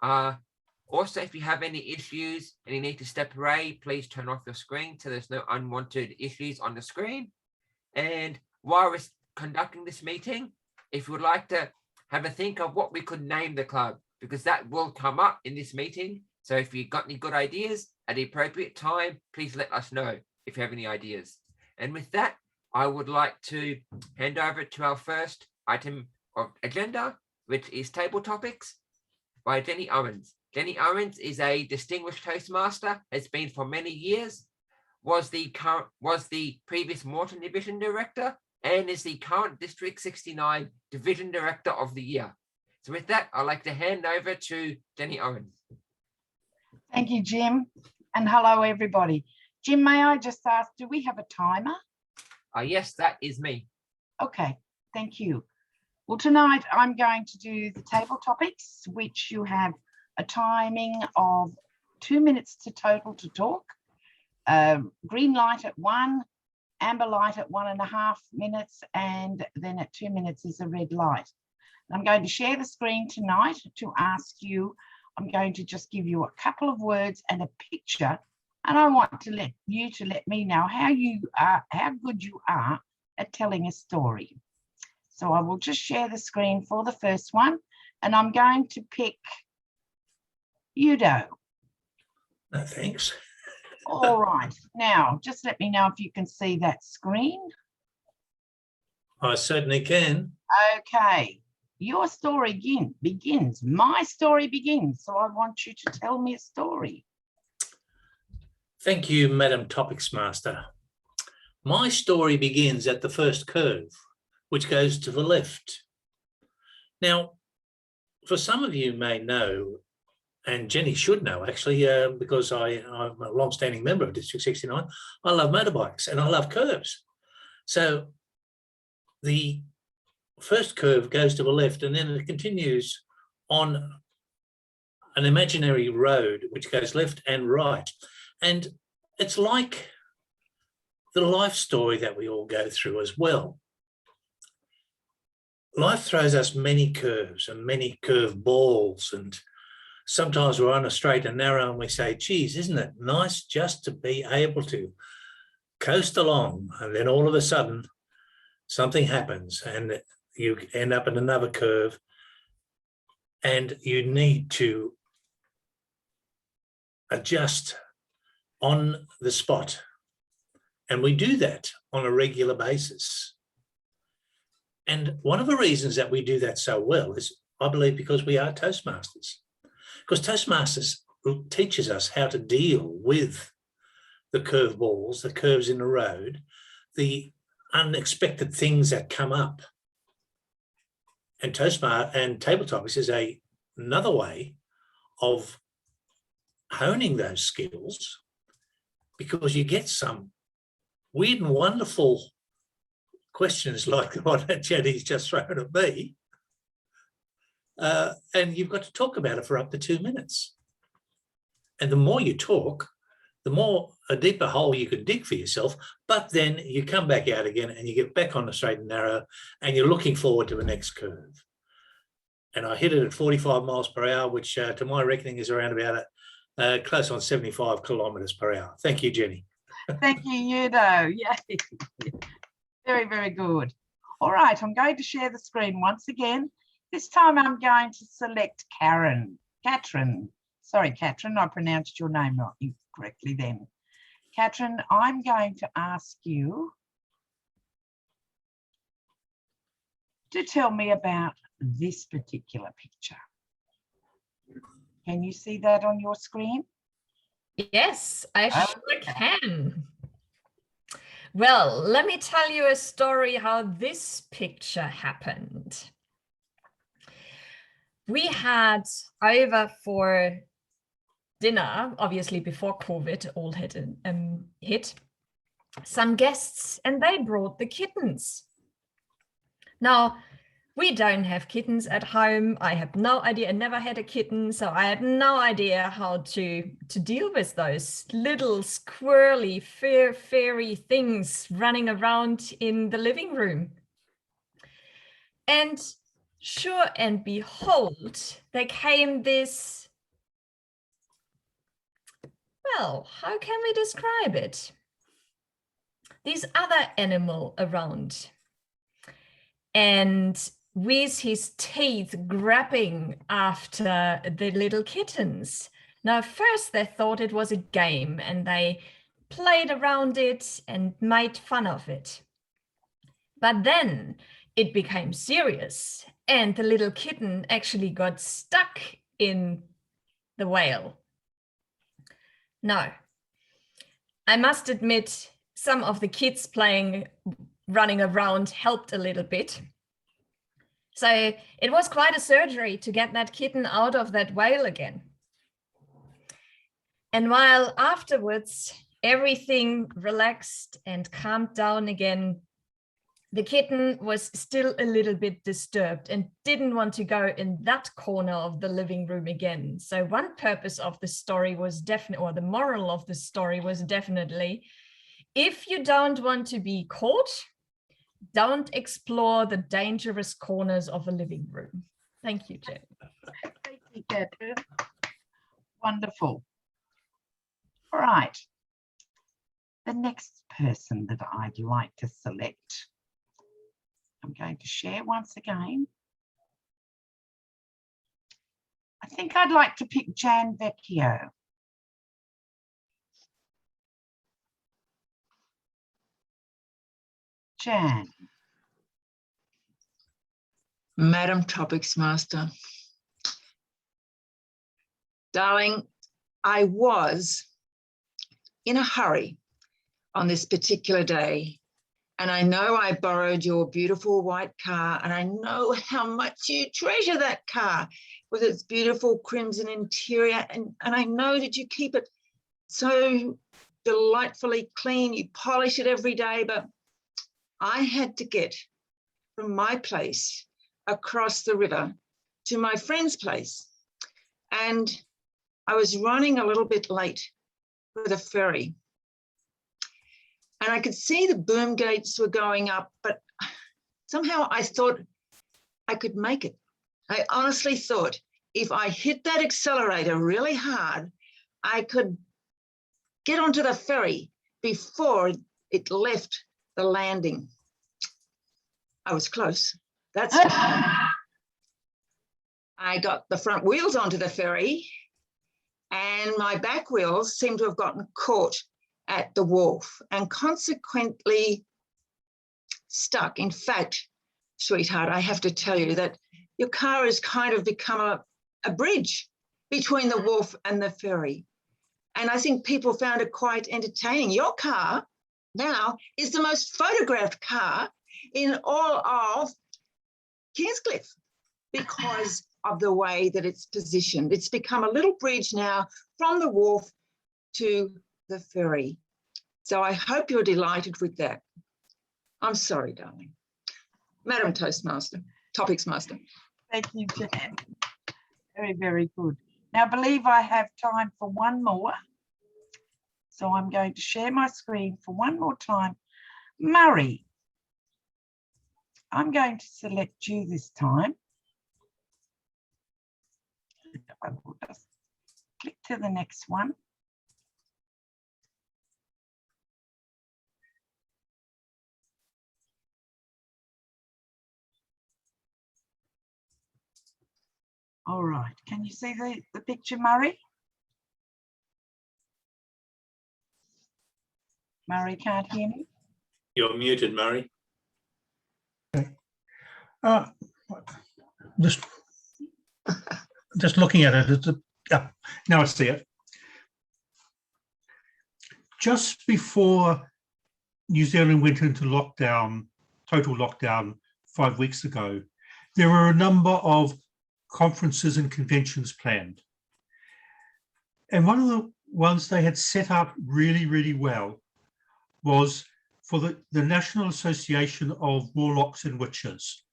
Also, if you have any issues and you need to step away, please turn off your screen so there's no unwanted issues on the screen. And while we're conducting this meeting, if you would like to have a think of what we could name the club, because that will come up in this meeting. So if you've got any good ideas at the appropriate time, please let us know if you have any ideas. And with that, I would like to hand over to our first item of agenda, which is table topics by Jenny Owens. Jenny Owens is a distinguished Toastmaster, has been for many years, was the previous Morton Division Director, and is the current District 69 Division Director of the Year. So with that, I'd like to hand over to Jenny Owens. Thank you, Jim, and hello, everybody. Jim, may I just ask, do we have a timer? Yes, that is me. Okay, thank you. Well, tonight I'm going to do the table topics, which you have a timing of 2 minutes to total to talk. Green light at 1, amber light at 1.5 minutes, and then at 2 minutes is a red light. I'm going to share the screen tonight to ask you, I'm going to just give you a couple of words and a picture, and I want to let me know how good you are at telling a story. So I will just share the screen for the first one, and I'm going to pick Udo. No, thanks. All right. Now, just let me know if you can see that screen. I certainly can. Okay. Your story begins. My story begins. So I want you to tell me a story. Thank you, Madam Topics Master. My story begins at the first curve, which goes to the left. Now, for some of you may know, and Jenny should know actually, because I'm a long-standing member of District 69, I love motorbikes and I love curves. So the first curve goes to the left and then it continues on an imaginary road which goes left and right. And it's like the life story that we all go through as well. Life throws us many curves and many curve balls, and sometimes we're on a straight and narrow and we say, geez, isn't it nice just to be able to coast along? And then all of a sudden something happens and you end up in another curve and you need to adjust on the spot. And we do that on a regular basis. And one of the reasons that we do that so well is, I believe, because we are Toastmasters. Because Toastmasters teaches us how to deal with the curveballs, the curves in the road, the unexpected things that come up. And table topics is another way of honing those skills, because you get some weird and wonderful questions like the one that Jenny's just thrown at me. And you've got to talk about it for up to 2 minutes. And the more you talk, the more a deeper hole you can dig for yourself, but then you come back out again and you get back on the straight and narrow and you're looking forward to the next curve. And I hit it at 45 miles per hour, which to my reckoning is around about close on 75 kilometres per hour. Thank you, Jenny. Thank you, Udo. Yeah. Very, very good. All right, I'm going to share the screen once again. This time I'm going to select Katrin. Sorry, Katrin, I pronounced your name not correctly then. Katrin, I'm going to ask you to tell me about this particular picture. Can you see that on your screen? Yes, I sure can. Well, let me tell you a story how this picture happened. We had over for dinner, obviously before COVID all hit, some guests, and they brought the kittens. Now, we don't have kittens at home. I have no idea. I never had a kitten, so I had no idea how to deal with those little squirrely, fairy things running around in the living room. And sure and behold, there came this Well, how can we describe it? This other animal around, and with his teeth grabbing after the little kittens. Now, first they thought it was a game and they played around it and made fun of it. But then it became serious and the little kitten actually got stuck in the whale. Now, I must admit, some of the kids running around helped a little bit. So it was quite a surgery to get that kitten out of that whale again. And while afterwards everything relaxed and calmed down again, the kitten was still a little bit disturbed and didn't want to go in that corner of the living room again. So one purpose of the story was definitely, or the moral of the story was definitely, if you don't want to be caught, don't explore the dangerous corners of a living room. Thank you, Jen. Thank you, Catherine. Wonderful. All right. The next person that I'd like to select, I'm going to share once again. I think I'd like to pick Jan Vecchio. Jan. Madam Topics Master. Darling, I was in a hurry on this particular day, and I know I borrowed your beautiful white car, and I know how much you treasure that car with its beautiful crimson interior, and I know that you keep it so delightfully clean, you polish it every day, but I had to get from my place across the river to my friend's place, and I was running a little bit late for the ferry. And I could see the boom gates were going up, but somehow I thought I could make it. I honestly thought if I hit that accelerator really hard, I could get onto the ferry before it left the landing. I was close. That's I got the front wheels onto the ferry, and my back wheels seem to have gotten caught at the wharf and consequently stuck. In fact, sweetheart, I have to tell you that your car has kind of become a bridge between the wharf and the ferry. And I think people found it quite entertaining. Your car now is the most photographed car in all of Kingscliff because of the way that it's positioned. It's become a little bridge now from the wharf to the ferry. So I hope you're delighted with that. I'm sorry, darling. Madam Toastmaster, Topics Master. Thank you, Jan. Very, very good. Now, I believe I have time for one more. So I'm going to share my screen for one more time. Murray, I'm going to select you this time. I will just click to the next one. All right, can you see the picture, Murray? Murray can't hear me. You're muted, Murray. Just looking at it, yeah, now I see it. Just before New Zealand went into lockdown, total lockdown 5 weeks ago, there were a number of conferences and conventions planned. And one of the ones they had set up really, really well was for the National Association of Warlocks and Witches.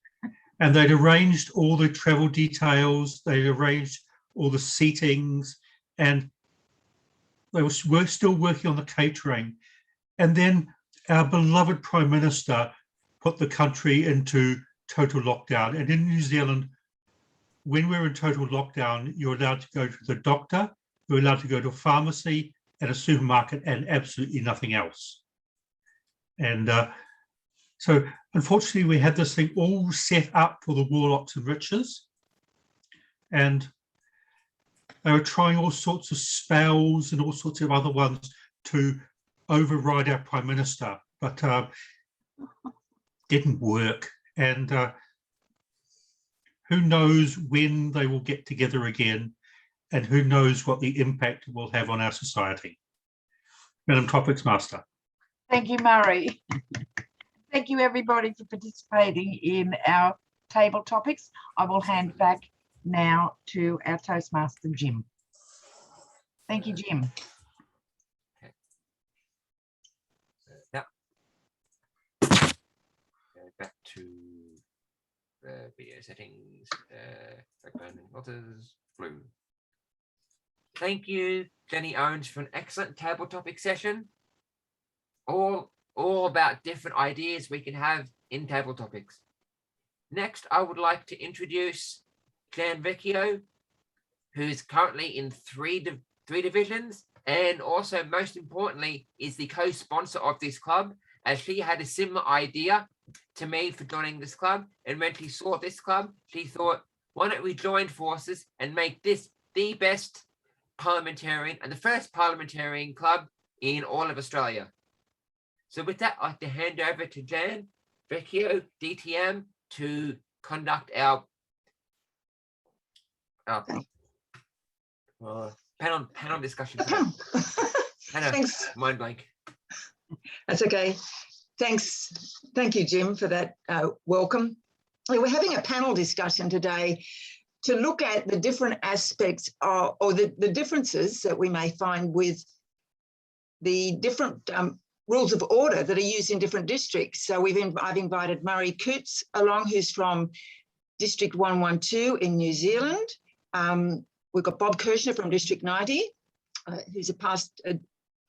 And they'd arranged all the travel details, they'd arranged all the seatings, and they were still working on the catering. And then our beloved Prime Minister put the country into total lockdown. And in New Zealand, when we're in total lockdown, you're allowed to go to the doctor, you're allowed to go to a pharmacy, at a supermarket and absolutely nothing else. And so unfortunately, we had this thing all set up for the warlocks and riches. And they were trying all sorts of spells and all sorts of other ones to override our Prime Minister, but didn't work. And who knows when they will get together again, and who knows what the impact it will have on our society. Madam Topics Master. Thank you, Murray. Thank you, everybody, for participating in our table topics. I will hand back now to our Toastmaster, Jim. Thank you, Jim. Okay. So, go back to the video settings, background and filters, blue. Thank you, Jenny Owens, for an excellent table topic session. All about different ideas we can have in table topics. Next, I would like to introduce Jan Vecchio, who's currently in three divisions, and also most importantly is the co-sponsor of this club, as she had a similar idea to me for joining this club. And when she saw this club, she thought, why don't we join forces and make this the best parliamentarian and the first parliamentarian club in all of Australia. So with that, I'd like to hand over to Jan Vecchio, DTM, to conduct our panel discussion. Thanks. Mind blank. That's okay. Thanks. Thank you, Jim, for that welcome. We're having a panel discussion today to look at the different aspects of, or the differences that we may find with the different rules of order that are used in different districts. So I've invited Murray Coots along, who's from District 112 in New Zealand. We've got Bob Kirshner from District 90, who's a past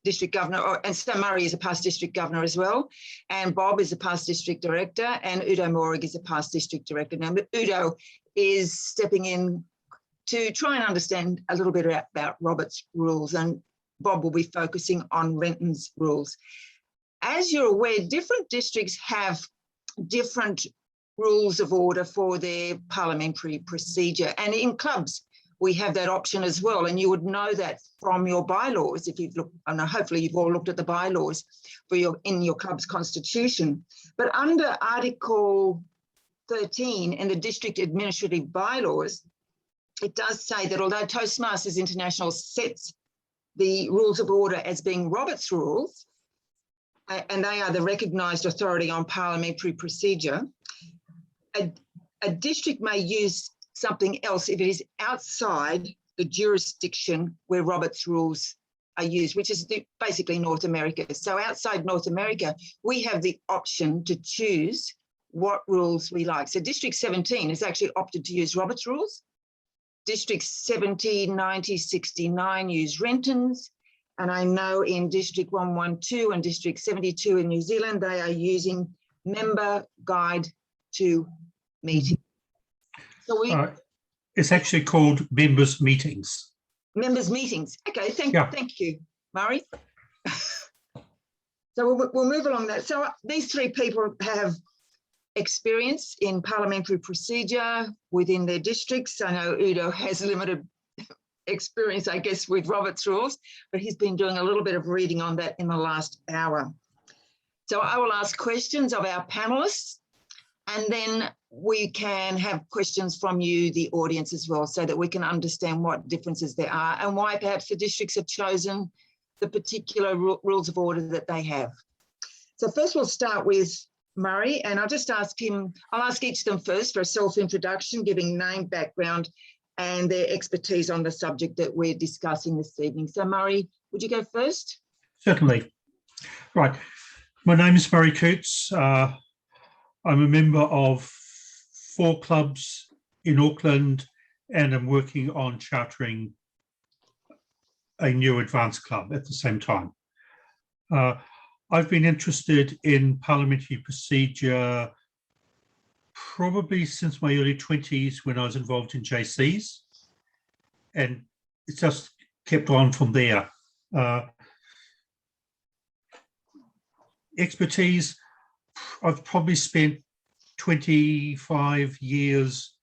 district governor, and Sam Murray is a past district governor as well. And Bob is a past district director, and Udo Moerig is a past district director. Now, Udo is stepping in to try and understand a little bit about Robert's rules, and Bob will be focusing on Renton's rules. As you're aware, different districts have different rules of order for their parliamentary procedure, and in clubs we have that option as well, and you would know that from your bylaws if you've looked, and hopefully you've all looked at the bylaws for in your club's constitution. But under Article 13 in the district administrative bylaws, it does say that although Toastmasters International sets the rules of order as being Robert's rules, and they are the recognised authority on parliamentary procedure, a district may use something else if it is outside the jurisdiction where Robert's rules are used, which is basically North America. So outside North America, we have the option to choose what rules we like. So District 17 has actually opted to use Robert's rules. Districts 70, 90, 69 use Renton's. And I know in District 112 and District 72 in New Zealand, they are using Member Guide to Meeting. So it's actually called members' meetings. Members' meetings. Okay, thank you, Murray. So we'll move along that. So these three people have experience in parliamentary procedure within their districts. I know Udo has limited experience, I guess, with Robert's rules, but he's been doing a little bit of reading on that in the last hour. So I will ask questions of our panelists, and then we can have questions from you, the audience, as well, so that we can understand what differences there are and why perhaps the districts have chosen the particular rules of order that they have. So first we'll start with Murray, and I'll just ask him, I'll ask each of them first for a self-introduction, giving name, background, and their expertise on the subject that we're discussing this evening. So Murray, would you go first? Certainly. Right. My name is Murray Coots. I'm a member of 4 clubs in Auckland, and I'm working on chartering a new advanced club at the same time. I've been interested in parliamentary procedure probably since my early 20s when I was involved in JCs, and it's just kept on from there. expertise, I've probably spent 25 years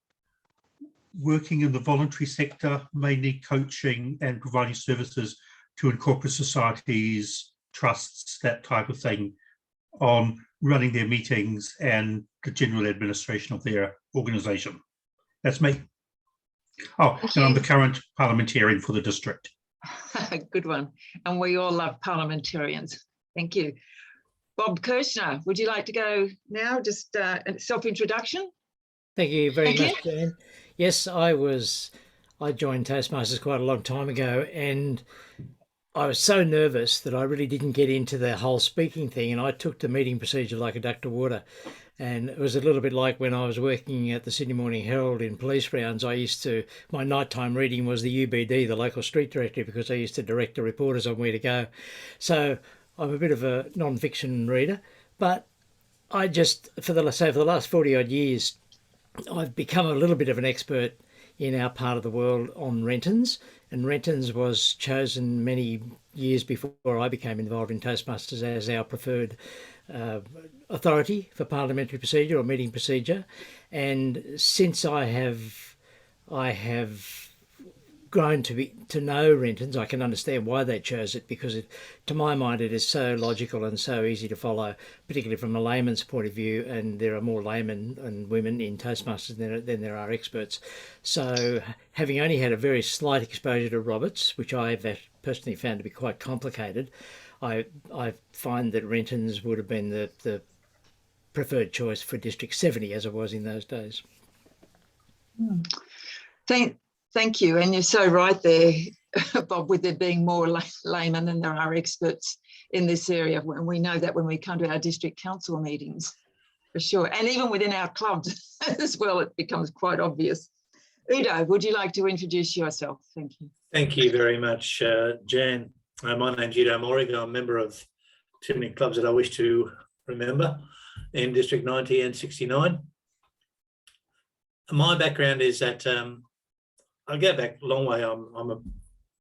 working in the voluntary sector, mainly coaching and providing services to incorporate societies, trusts, that type of thing, on running their meetings and the general administration of their organisation. That's me. Oh, and I'm the current parliamentarian for the district. Good one. And we all love parliamentarians. Thank you. Bob Kirshner, would you like to go now? Just a self-introduction. Thank you very Thank much, Jan. Yes, I joined Toastmasters quite a long time ago, and I was so nervous that I really didn't get into the whole speaking thing, and I took the meeting procedure like a duck to water. And it was a little bit like when I was working at the Sydney Morning Herald in police rounds. My nighttime reading was the UBD, the local street directory, because I used to direct the reporters on where to go. So I'm a bit of a non-fiction reader, but I just, for the last 40 odd years, I've become a little bit of an expert in our part of the world on Renton's, and Renton's was chosen many years before I became involved in Toastmasters as our preferred authority for parliamentary procedure or meeting procedure. And since I have grown to know Renton's, I can understand why they chose it, because to my mind it is so logical and so easy to follow, particularly from a layman's point of view, and there are more laymen and women in Toastmasters than there are experts. So having only had a very slight exposure to Roberts, which I have personally found to be quite complicated, I find that Renton's would have been the preferred choice for District 70 as it was in those days. Thank you. And you're so right there, Bob, with there being more laymen than there are experts in this area. And we know that when we come to our district council meetings, for sure. And even within our clubs as well, it becomes quite obvious. Udo, would you like to introduce yourself? Thank you. Thank you very much, Jan. My name's Udo Moerig. I'm a member of too many clubs that I wish to remember in District 90 and 69. My background is that I go back a long way. I'm a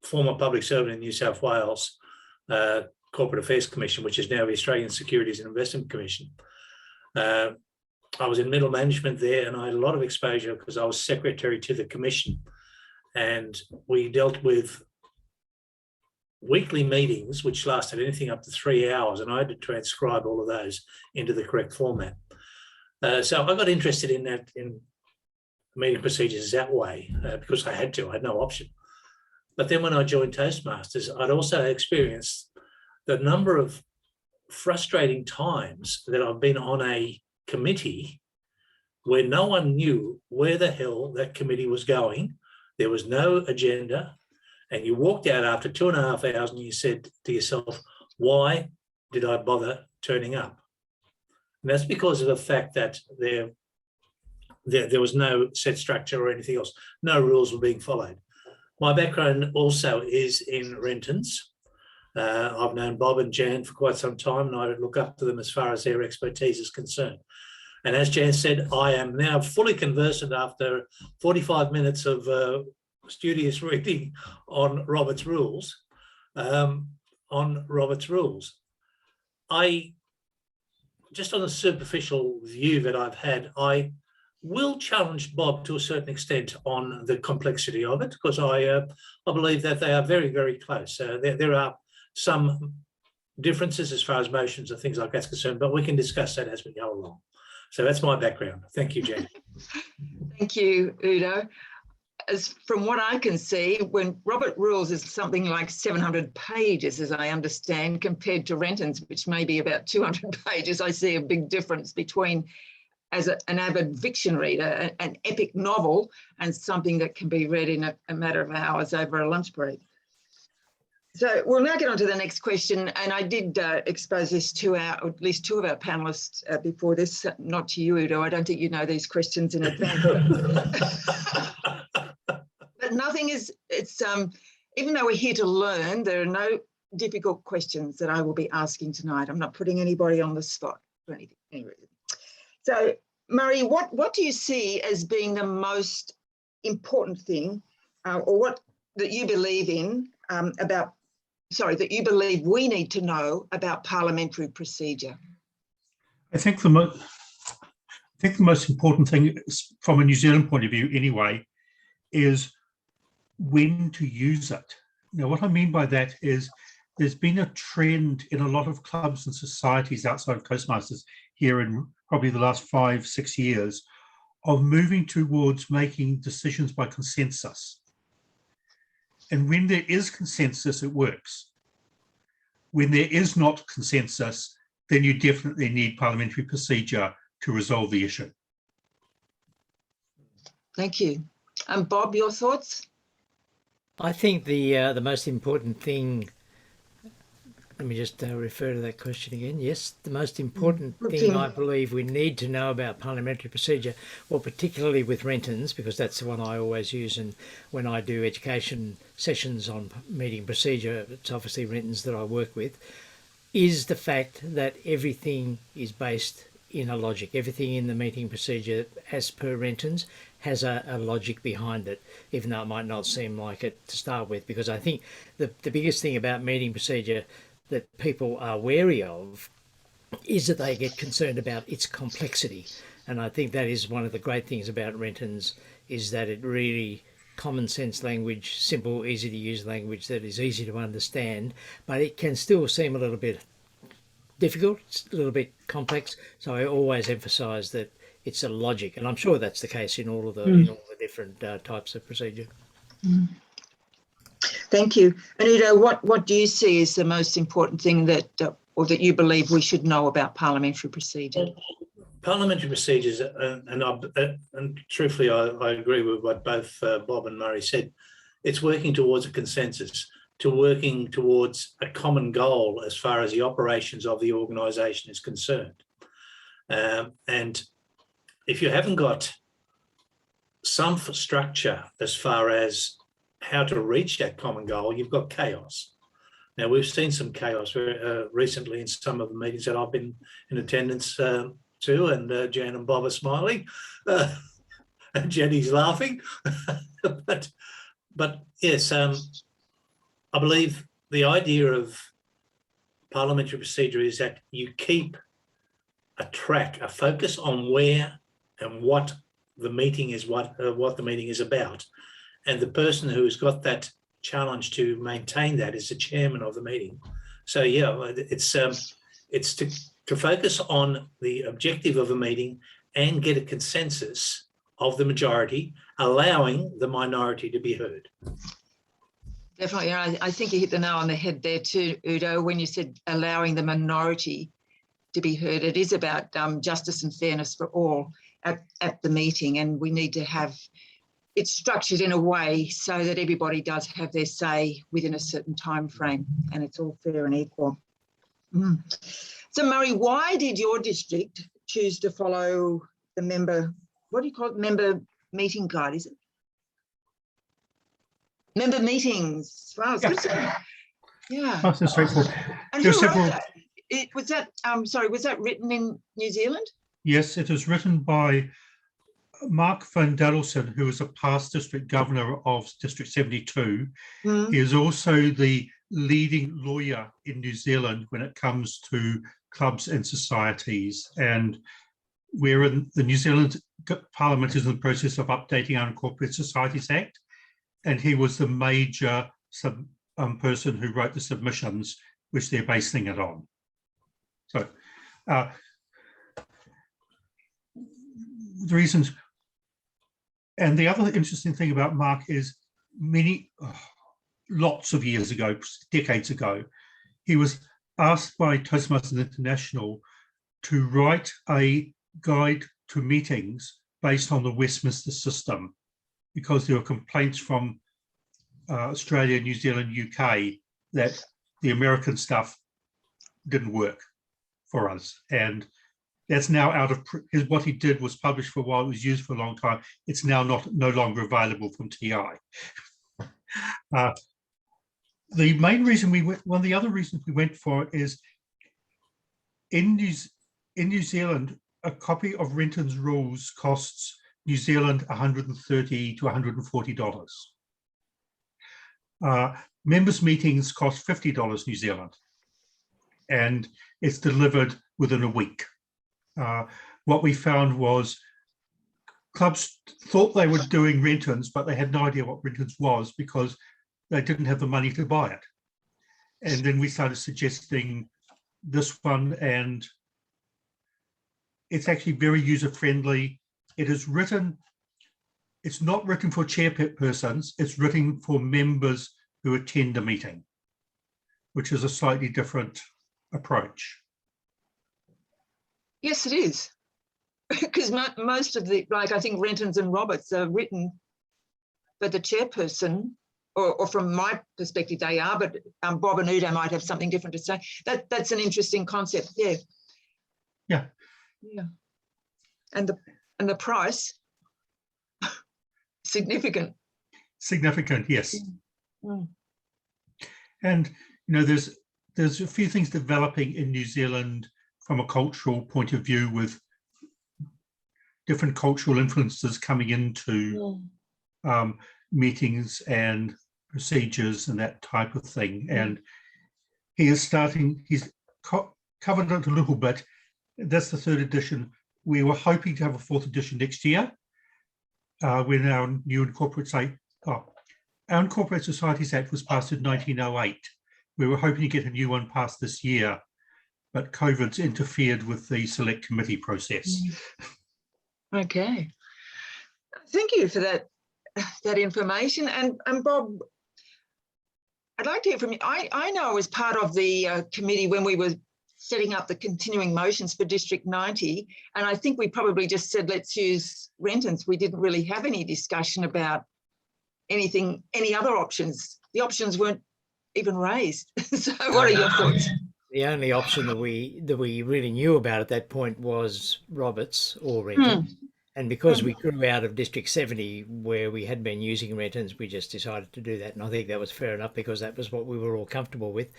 former public servant in New South Wales Corporate Affairs Commission, which is now the Australian Securities and Investment Commission. I was in middle management there, and I had a lot of exposure because I was secretary to the commission, and we dealt with weekly meetings which lasted anything up to 3 hours, and I had to transcribe all of those into the correct format. So I got interested in that, in meeting procedures that way, because I had no option. But then when I joined Toastmasters, I'd also experienced the number of frustrating times that I've been on a committee where no one knew where the hell that committee was going. There was no agenda, and you walked out after 2.5 hours and you said to yourself, why did I bother turning up? And that's because of the fact that there was no set structure or anything else. No rules were being followed. My background also is in Renton's. I've known Bob and Jan for quite some time, and I look up to them as far as their expertise is concerned. And as Jan said, I am now fully conversant after 45 minutes of studious reading on Robert's rules. Just on a superficial view that I've had, I will challenge Bob to a certain extent on the complexity of it, because I believe that they are very, very close. There are some differences as far as motions and things like that's concerned, but we can discuss that as we go along. So that's my background. Thank you, Jen. Thank you, Udo. As from what I can see, when Robert Rules is something like 700 pages, as I understand, compared to Renton's, which may be about 200 pages, I see a big difference between, as an avid fiction reader, an epic novel and something that can be read in a matter of hours over a lunch break. So we'll now get on to the next question. And I did expose this to at least two of our panelists before this, not to you, Udo. I don't think you know these questions in advance. But nothing is, even though we're here to learn, there are no difficult questions that I will be asking tonight. I'm not putting anybody on the spot for any reason. So, Murray, what do you see as being the most important thing or what that you believe in about sorry, that you believe we need to know about parliamentary procedure? I think the most important thing from a New Zealand point of view anyway is when to use it. Now, what I mean by that is there's been a trend in a lot of clubs and societies outside of Toastmasters here in probably the last 5-6 years of moving towards making decisions by consensus. And when there is consensus, it works. When there is not consensus, then you definitely need parliamentary procedure to resolve the issue. Thank you. And Bob, your thoughts? I think the most important thing, let me just refer to that question again. Yes, the most important thing I believe we need to know about parliamentary procedure, well, particularly with Rentons, because that's the one I always use, and when I do education sessions on meeting procedure, it's obviously Rentons that I work with, is the fact that everything is based in a logic. Everything in the meeting procedure, as per Rentons, has a logic behind it, even though it might not seem like it to start with, because I think the biggest thing about meeting procedure that people are wary of is that they get concerned about its complexity. And I think that is one of the great things about Rentons, is that it really common sense language, simple, easy to use language that is easy to understand, but it can still seem a little bit difficult, a little bit complex. So I always emphasise that it's a logic, and I'm sure that's the case in all of the different types of procedure. Thank you. And Udo, what do you see as the most important thing that, or that you believe we should know about parliamentary procedure? Parliamentary procedures, and truthfully, I agree with what both Bob and Murray said. It's working towards a consensus, to working towards a common goal as far as the operations of the organisation is concerned. And if you haven't got some structure as far as how to reach that common goal, you've got chaos. Now, we've seen some chaos recently in some of the meetings that I've been in attendance to, and Jan and Bob are smiling, and Jenny's laughing. but yes, I believe the idea of parliamentary procedure is that you keep a track, a focus on where and what the meeting is, what the meeting is about, and the person who's got that challenge to maintain that is the chairman of the meeting. So yeah, it's to focus on the objective of a meeting and get a consensus of the majority, allowing the minority to be heard. Definitely, I think you hit the nail on the head there too, Udo, when you said allowing the minority to be heard. It is about justice and fairness for all at the meeting, and we need to have it structured in a way so that everybody does have their say within a certain time frame, and it's all fair and equal. So Murray, why did your district choose to follow the member, what do you call it, member meeting guide, is it? Member meetings. Wow, it's good. Yeah. Nice and straightforward. And who wrote that? Was that, sorry, was that written in New Zealand? Yes, it was written by Mark van Dadelson, who is a past district governor of District 72. He is also the leading lawyer in New Zealand when it comes to clubs and societies. And we're in the New Zealand Parliament is in the process of updating our Corporate Societies Act. And he was the major person who wrote the submissions, which they're basing it on. So the reasons, and the other interesting thing about Mark is lots of years ago, decades ago, he was asked by Toastmasters International to write a guide to meetings based on the Westminster system, because there were complaints from Australia, New Zealand, UK, that the American stuff didn't work for us. And that's now out of, what he did was published for a while, it was used for a long time. It's now no longer available from TI. The main reason we went, one of the other reasons we went for it is in New Zealand, a copy of Renton's rules costs New Zealand $130 to $140. Members' meetings cost $50 New Zealand, and it's delivered within a week. What we found was clubs thought they were doing rent-ins, but they had no idea what rent-ins was because they didn't have the money to buy it. And then we started suggesting this one, and it's actually very user-friendly. It is written, it's not written for chairpersons, it's written for members who attend a meeting, which is a slightly different approach. Yes, it is. Because most of the, like I think Renton's and Roberts are written for the chairperson, or from my perspective they are, but Bob and Udo might have something different to say. That's an interesting concept. Yeah. Yeah. Yeah. And the price, significant. Significant, yes. Mm. And you know, there's a few things developing in New Zealand from a cultural point of view, with different cultural influences coming into meetings and procedures and that type of thing. And he's covered it a little bit. That's the 3rd edition. We were hoping to have a 4th edition next year when our new Incorporated Societies Act was passed in 1908. We were hoping to get a new one passed this year, but COVID's interfered with the select committee process. Okay. Thank you for that information. And Bob, I'd like to hear from you. I know I was part of the committee when we were setting up the continuing motions for District 90, and I think we probably just said, let's use rentals. We didn't really have any discussion about any other options. The options weren't even raised. So what are your thoughts? The only option that we really knew about at that point was Roberts or Renton. And because we grew out of District 70 where we had been using rentals, we just decided to do that. And I think that was fair enough because that was what we were all comfortable with.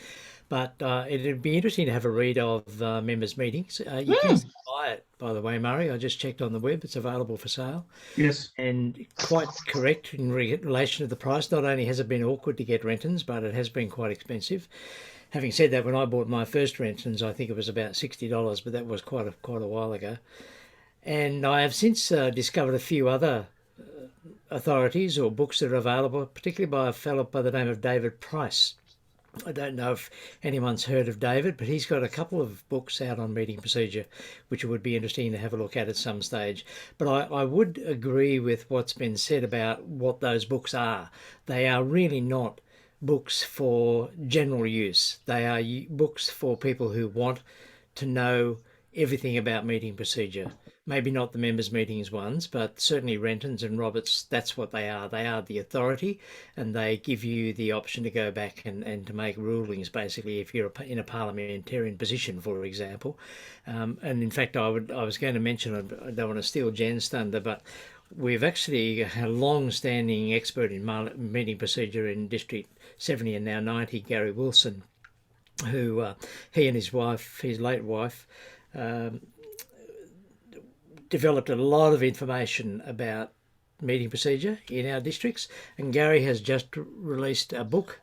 But it'd be interesting to have a read of members' meetings. You can buy it, by the way, Murray. I just checked on the web. It's available for sale. Yes. And quite correct in relation to the price. Not only has it been awkward to get rentals, but it has been quite expensive. Having said that, when I bought my first rentals, I think it was about $60, but that was quite a while ago. And I have since discovered a few other authorities or books that are available, particularly by a fellow by the name of David Price. I don't know if anyone's heard of David, but he's got a couple of books out on meeting procedure, which would be interesting to have a look at some stage. But I would agree with what's been said about what those books are. They are really not books for general use. They are books for people who want to know everything about meeting procedure. Maybe not the members' meetings ones, but certainly Renton's and Roberts, that's what they are. They are the authority, and they give you the option to go back and to make rulings, basically, if you're in a parliamentarian position, for example. And in fact, I was going to mention, I don't want to steal Jen's thunder, but we've actually had a long-standing expert in meeting procedure in District 70 and now 90, Gary Wilson, who he and his wife, his late wife, developed a lot of information about meeting procedure in our districts, and Gary has just released a book,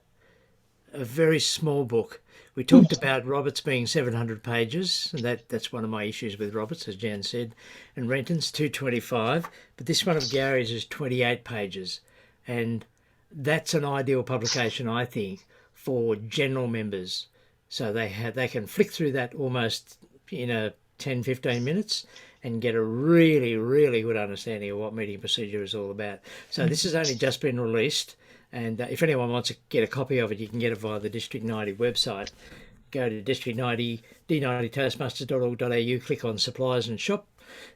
a very small book. We talked about Roberts being 700 pages, and that's one of my issues with Roberts, as Jan said, and Renton's 225, but this one of Gary's is 28 pages, and that's an ideal publication, I think, for general members. So they can flick through that almost in a 10-15 minutes and get a really, really good understanding of what meeting procedure is all about. So this has only just been released, and if anyone wants to get a copy of it, you can get it via the District 90 website. Go to District 90, d90toastmasters.org.au, click on supplies and shop.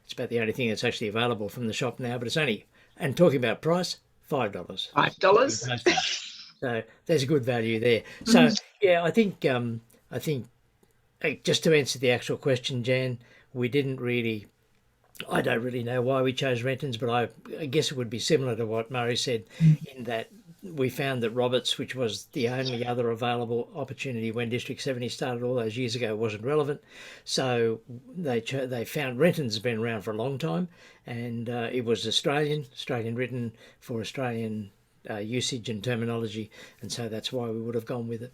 It's about the only thing that's actually available from the shop now, but it's only, and talking about price, $5. $5. So there's a good value there. So yeah, I think just to answer the actual question, Jan, I don't really know why we chose Renton's, but I guess it would be similar to what Murray said, in that we found that Roberts, which was the only other available opportunity when District 70 started all those years ago, wasn't relevant. So they found Renton's has been around for a long time, and it was Australian written for Australian usage and terminology, and so that's why we would have gone with it.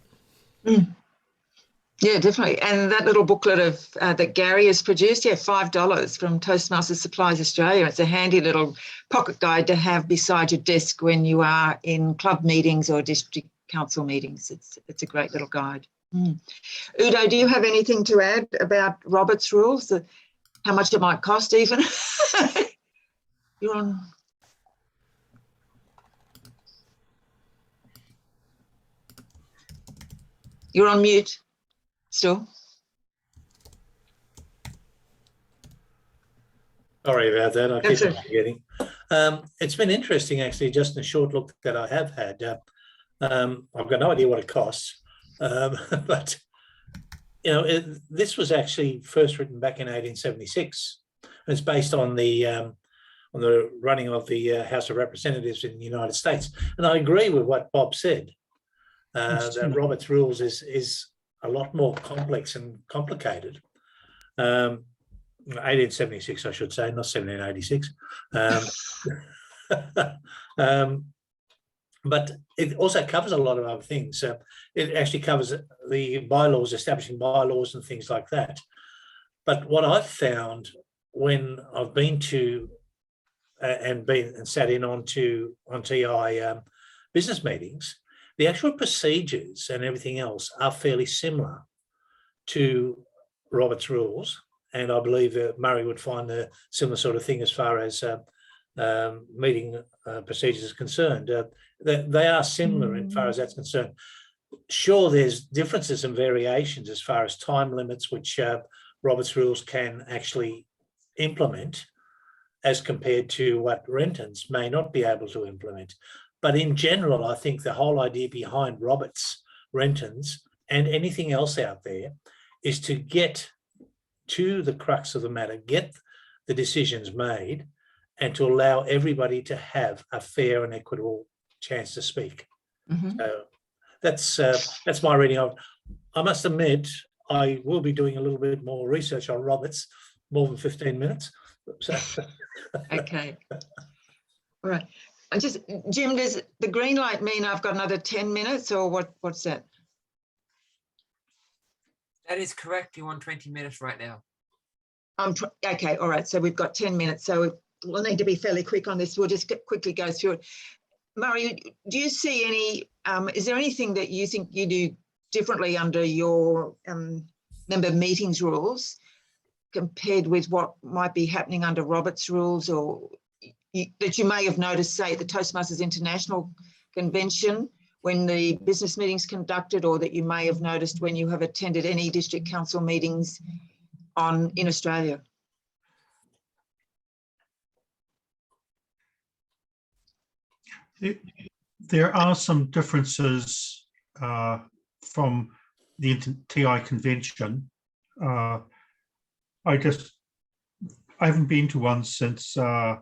Yeah, definitely. And that little booklet of that Gary has produced, $5 from Toastmaster Supplies Australia. It's a handy little pocket guide to have beside your desk when you are in club meetings or district council meetings. It's a great little guide. Udo, do you have anything to add about Robert's rules? How much it might cost even? You're on. You're on mute still. Sorry about that. I keep That's on forgetting. It's been interesting, actually, just in a short look that I have had. I've got no idea what it costs, but this was actually first written back in 1876. It's based on the running of the House of Representatives in the United States, and I agree with what Bob said. That Robert's Rules is a lot more complex and complicated. 1876, I should say, not 1786. But it also covers a lot of other things. It actually covers the bylaws, establishing bylaws and things like that. But what I've found when I've been to and sat in on TI business meetings, the actual procedures and everything else are fairly similar to Robert's Rules. And I believe that Murray would find a similar sort of thing as far as meeting procedures is concerned. They are similar as far as that's concerned. Sure, there's differences and variations as far as time limits, which Robert's Rules can actually implement as compared to what Renton's may not be able to implement. But in general, I think the whole idea behind Robert's, Renton's, and anything else out there is to get to the crux of the matter, get the decisions made, and to allow everybody to have a fair and equitable chance to speak. So that's my reading of. I must admit, I will be doing a little bit more research on Roberts, more than 15 minutes. So. Okay. All right. And just, Jim, does the green light mean I've got another 10 minutes or what's that? That is correct. You're on 20 minutes right now. Okay, all right. So we've got 10 minutes. So we'll need to be fairly quick on this. We'll just quickly go through it. Murray, do you see any, is there anything that you think you do differently under your member meetings rules compared with what might be happening under Robert's Rules, or that you may have noticed, say, at the Toastmasters International Convention when the business meetings conducted, or that you may have noticed when you have attended any district council meetings in Australia? There are some differences from the TI convention. I haven't been to one since Kuala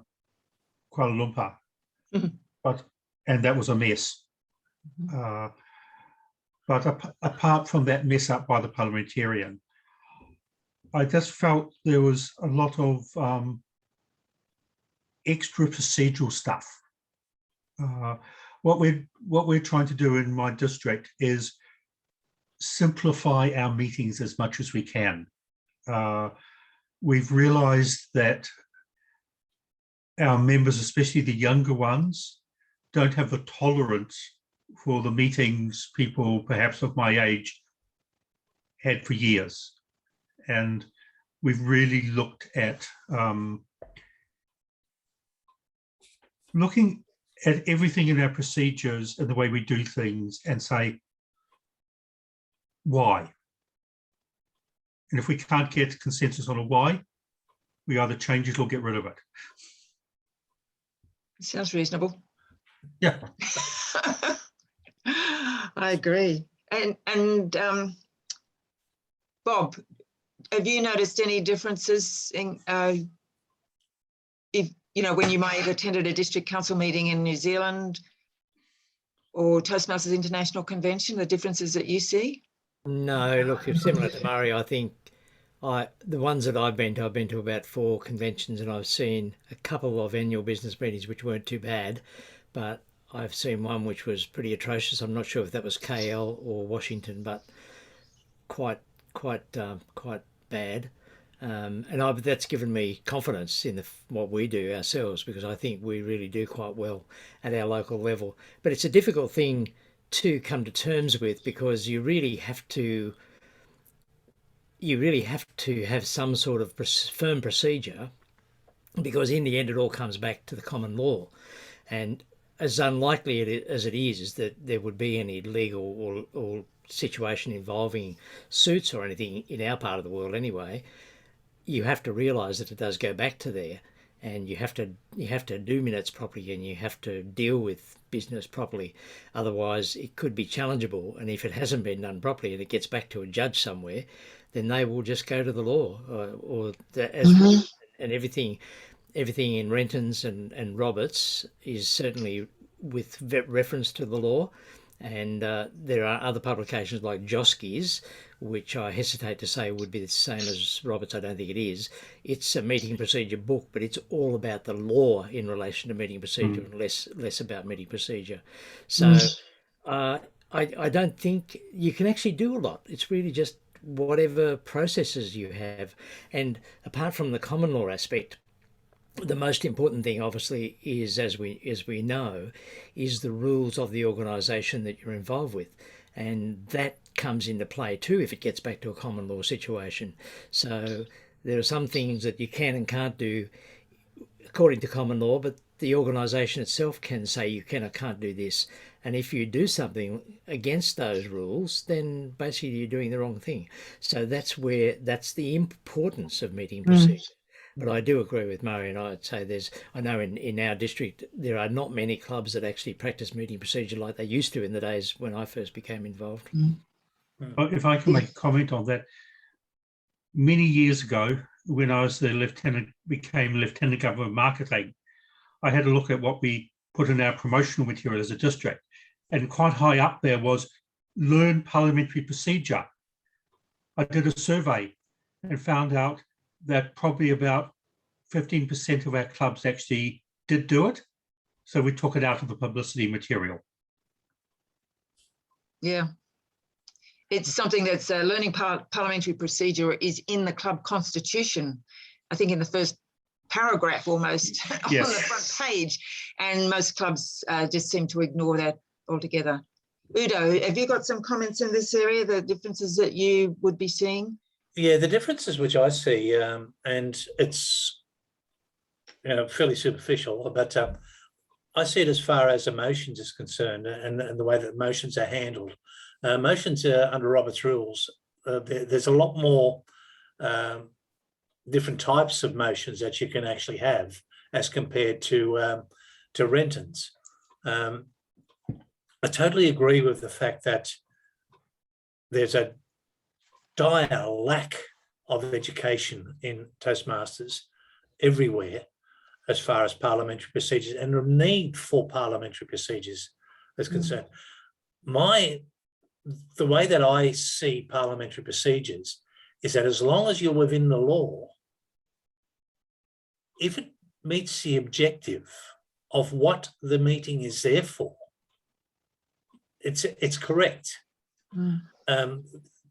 Lumpur, and that was a mess. But apart from that mess up by the Parliamentarian, I just felt there was a lot of extra procedural stuff. What we're trying to do in my district is simplify our meetings as much as we can. We've realized that our members, especially the younger ones, don't have the tolerance for the meetings people perhaps of my age had for years. And we've really looked at looking at everything in our procedures and the way we do things and say, why? And if we can't get consensus on a why, we either change it or get rid of it. Sounds reasonable. Yeah. I agree. And Bob, have you noticed any differences in when you might have attended a district council meeting in New Zealand or Toastmasters International Convention, the differences that you see? No, look, it's similar to Murray. I think the ones that I've been to about 4 conventions, and I've seen a couple of annual business meetings which weren't too bad, but I've seen one which was pretty atrocious. I'm not sure if that was KL or Washington, but quite bad. That's given me confidence in what we do ourselves, because I think we really do quite well at our local level. But it's a difficult thing to come to terms with, because you really have to have some sort of firm procedure, because in the end it all comes back to the common law. And as unlikely as it is that there would be any legal or situation involving suits or anything in our part of the world anyway, you have to realise that it does go back to there, and you have to do minutes properly, and you have to deal with business properly. Otherwise, it could be challengeable, and if it hasn't been done properly and it gets back to a judge somewhere, then they will just go to the law, and everything in Renton's and Roberts is certainly with reference to the law. And there are other publications like Joski's, which I hesitate to say would be the same as Roberts. I don't think it is. It's a meeting procedure book, but it's all about the law in relation to meeting procedure and less about meeting procedure. So I don't think you can actually do a lot. It's really just whatever processes you have. And apart from the common law aspect, the most important thing, obviously, is, as we know, is the rules of the organisation that you're involved with, and that comes into play too if it gets back to a common law situation. So there are some things that you can and can't do according to common law, but the organisation itself can say you can or can't do this. And if you do something against those rules, then basically you're doing the wrong thing. So that's the importance of meeting procedure. But I do agree with Murray, and I'd say I know in our district there are not many clubs that actually practice meeting procedure like they used to in the days when I first became involved. If I can make a comment on that, many years ago, when I was became Lieutenant Governor of Marketing, I had a look at what we put in our promotional material as a district, and quite high up there was learn parliamentary procedure. I did a survey and found out that probably about 15% of our clubs actually did do it. So we took it out of the publicity material. Yeah. It's something that's learning parliamentary procedure is in the club constitution, I think in the first paragraph almost on the front page. And most clubs just seem to ignore that altogether. Udo, have you got some comments in this area, the differences that you would be seeing? Yeah, the differences which I see, and it's fairly superficial, but I see it as far as emotions is concerned, and the way that motions are handled. Motions under Robert's rules, there's a lot more different types of motions that you can actually have as compared to Renton's. I totally agree with the fact that there's a dire lack of education in Toastmasters everywhere as far as parliamentary procedures and the need for parliamentary procedures is concerned. The way that I see parliamentary procedures is that as long as you're within the law, if it meets the objective of what the meeting is there for, it's correct.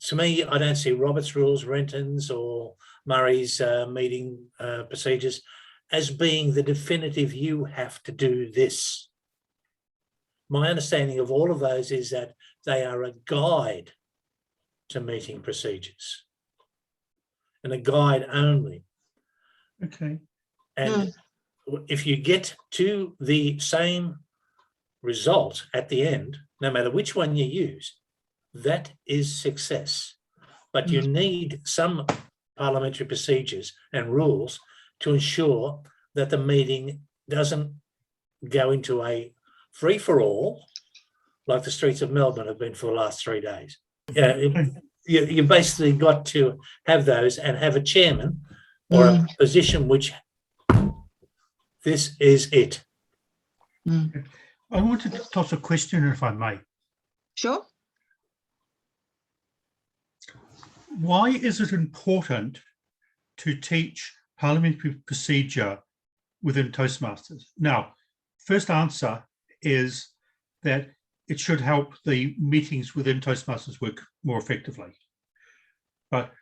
To me, I don't see Robert's rules, Renton's or Murray's meeting procedures as being the definitive, you have to do this. My understanding of all of those is that they are a guide to meeting procedures and a guide only. Okay. And if you get to the same result at the end, no matter which one you use, that is success. But you need some parliamentary procedures and rules to ensure that the meeting doesn't go into a free-for-all like the streets of Melbourne have been for the last 3 days. You basically got to have those and have a chairman or a position which this is it. I wanted to toss a question, if I may. Sure. Why is it important to teach parliamentary procedure within Toastmasters? Now, first answer is that it should help the meetings within Toastmasters work more effectively. But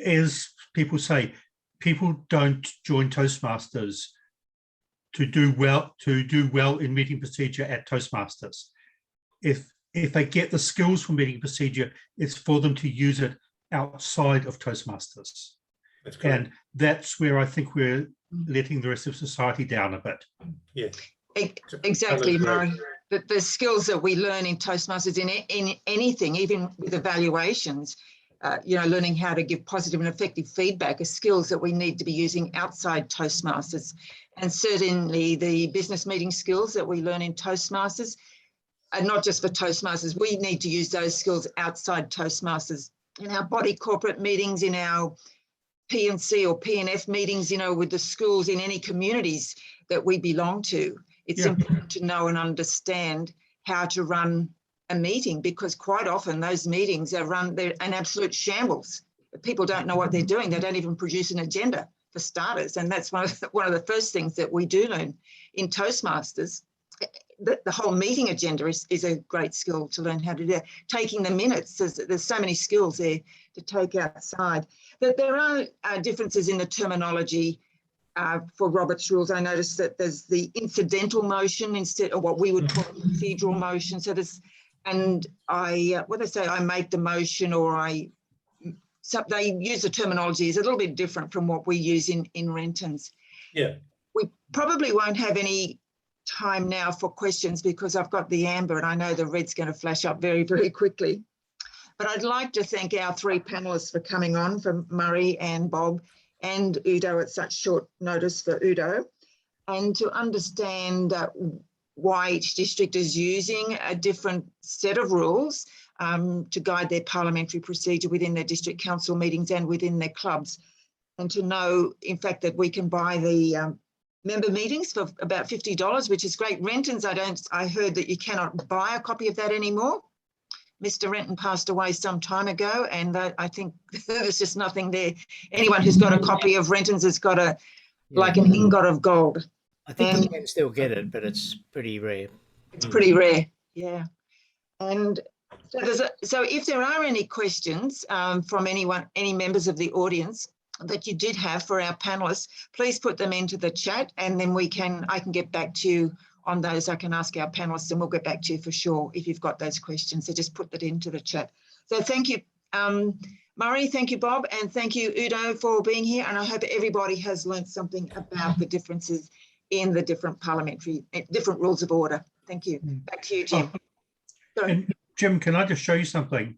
as people say, people don't join Toastmasters to do well in meeting procedure at Toastmasters. If they get the skills for meeting procedure, it's for them to use it outside of Toastmasters. That's correct. And that's where I think we're letting the rest of society down a bit. Yeah. Exactly, Totally Murray. The skills that we learn in Toastmasters in anything, even with evaluations, learning how to give positive and effective feedback are skills that we need to be using outside Toastmasters. And certainly the business meeting skills that we learn in Toastmasters are not just for Toastmasters. We need to use those skills outside Toastmasters in our body corporate meetings, in our P&C or P&F meetings, with the schools in any communities that we belong to. It's important to know and understand how to run a meeting, because quite often those meetings they're an absolute shambles. People don't know what they're doing. They don't even produce an agenda for starters. And that's one of the first things that we do learn in Toastmasters. The whole meeting agenda is a great skill to learn how to do. Taking the minutes, there's so many skills there to take outside. But there are differences in the terminology for Robert's rules. I noticed that there's the incidental motion instead of what we would call a procedural motion. So there's, and I make the motion, or so they use the terminology is a little bit different from what we use in Renton's. Yeah. We probably won't have any time now for questions because I've got the amber and I know the red's going to flash up very, very quickly. But I'd like to thank our three panelists for coming on, from Murray and Bob and Udo at such short notice for Udo, and to understand why each district is using a different set of rules to guide their parliamentary procedure within their district council meetings and within their clubs. And to know, in fact, that we can buy the member meetings for about $50, which is great. Renton's, I heard that you cannot buy a copy of that anymore. Mr. Renton passed away some time ago, and I think there's just nothing there. Anyone who's got a copy of Renton's has got like an ingot of gold. I think you can still get it, but it's pretty rare. It's pretty rare, yeah. And so if there are any questions from any members of the audience that you did have for our panelists, please put them into the chat, and then I can get back to you on those. I can ask our panelists and we'll get back to you for sure if you've got those questions. So just put that into the chat. So thank you, Murray, thank you, Bob, and thank you, Udo, for being here. And I hope everybody has learned something about the differences in the different rules of order. Thank you. Back to you, Jim. And Jim, can I just show you something?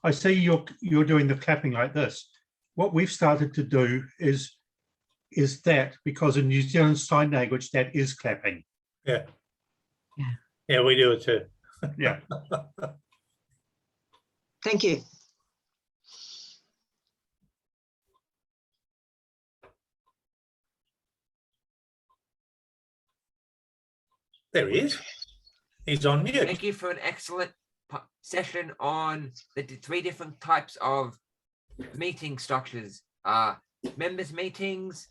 I see you're doing the clapping like this. What we've started to do is that, because in New Zealand Sign Language, that is clapping. Yeah. Yeah, we do it too. Yeah. Thank you. There he is. He's on mute. Thank you for an excellent session on the three different types of meeting structures, members meetings,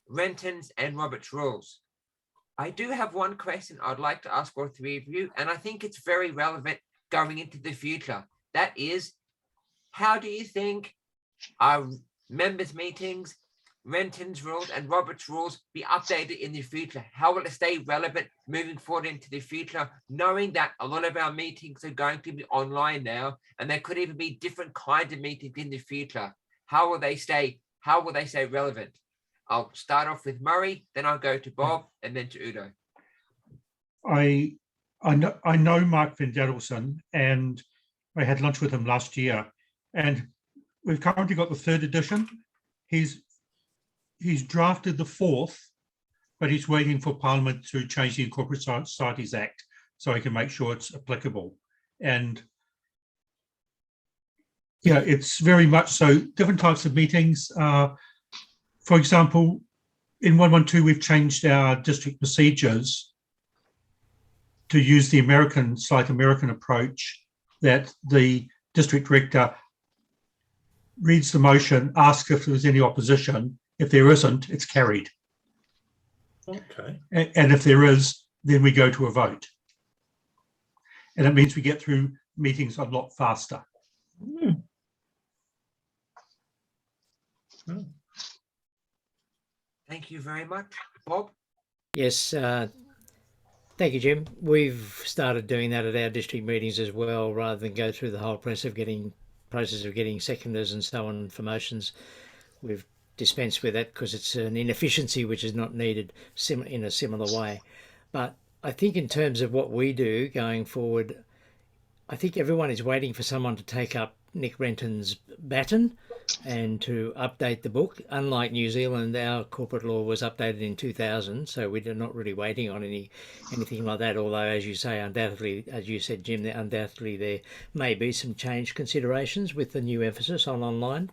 Renton's, and Robert's rules. I do have one question I'd like to ask all three of you, and I think it's very relevant going into the future. That is, how do you think our members meetings, Renton's rules, and Robert's rules be updated in the future? How will it stay relevant moving forward into the future, knowing that a lot of our meetings are going to be online now, and there could even be different kinds of meetings in the future? How will they stay relevant? I'll start off with Murray, then I'll go to Bob, and then to Udo. I know Mark Van Dadelson, and I had lunch with him last year, and we've currently got the 3rd edition. He's drafted the 4th, but he's waiting for Parliament to change the Incorporated Societies Act so he can make sure it's applicable. And yeah, it's very much so. Different types of meetings. For example, in 112, we've changed our district procedures to use the slight American approach, that the district director reads the motion, asks if there's any opposition. If there isn't, it's carried. Okay. And if there is, then we go to a vote. And it means we get through meetings a lot faster. Thank you very much. Bob? Yes, thank you, Jim. We've started doing that at our district meetings as well, rather than go through the whole process of getting seconders and so on for motions. We've dispensed with that because it's an inefficiency which is not needed in a similar way. But I think in terms of what we do going forward, I think everyone is waiting for someone to take up Nick Renton's baton and to update the book. Unlike New Zealand, our corporate law was updated in 2000, so we're not really waiting on anything like that. Although, as you say, undoubtedly, as you said, Jim, undoubtedly there may be some change considerations with the new emphasis on online.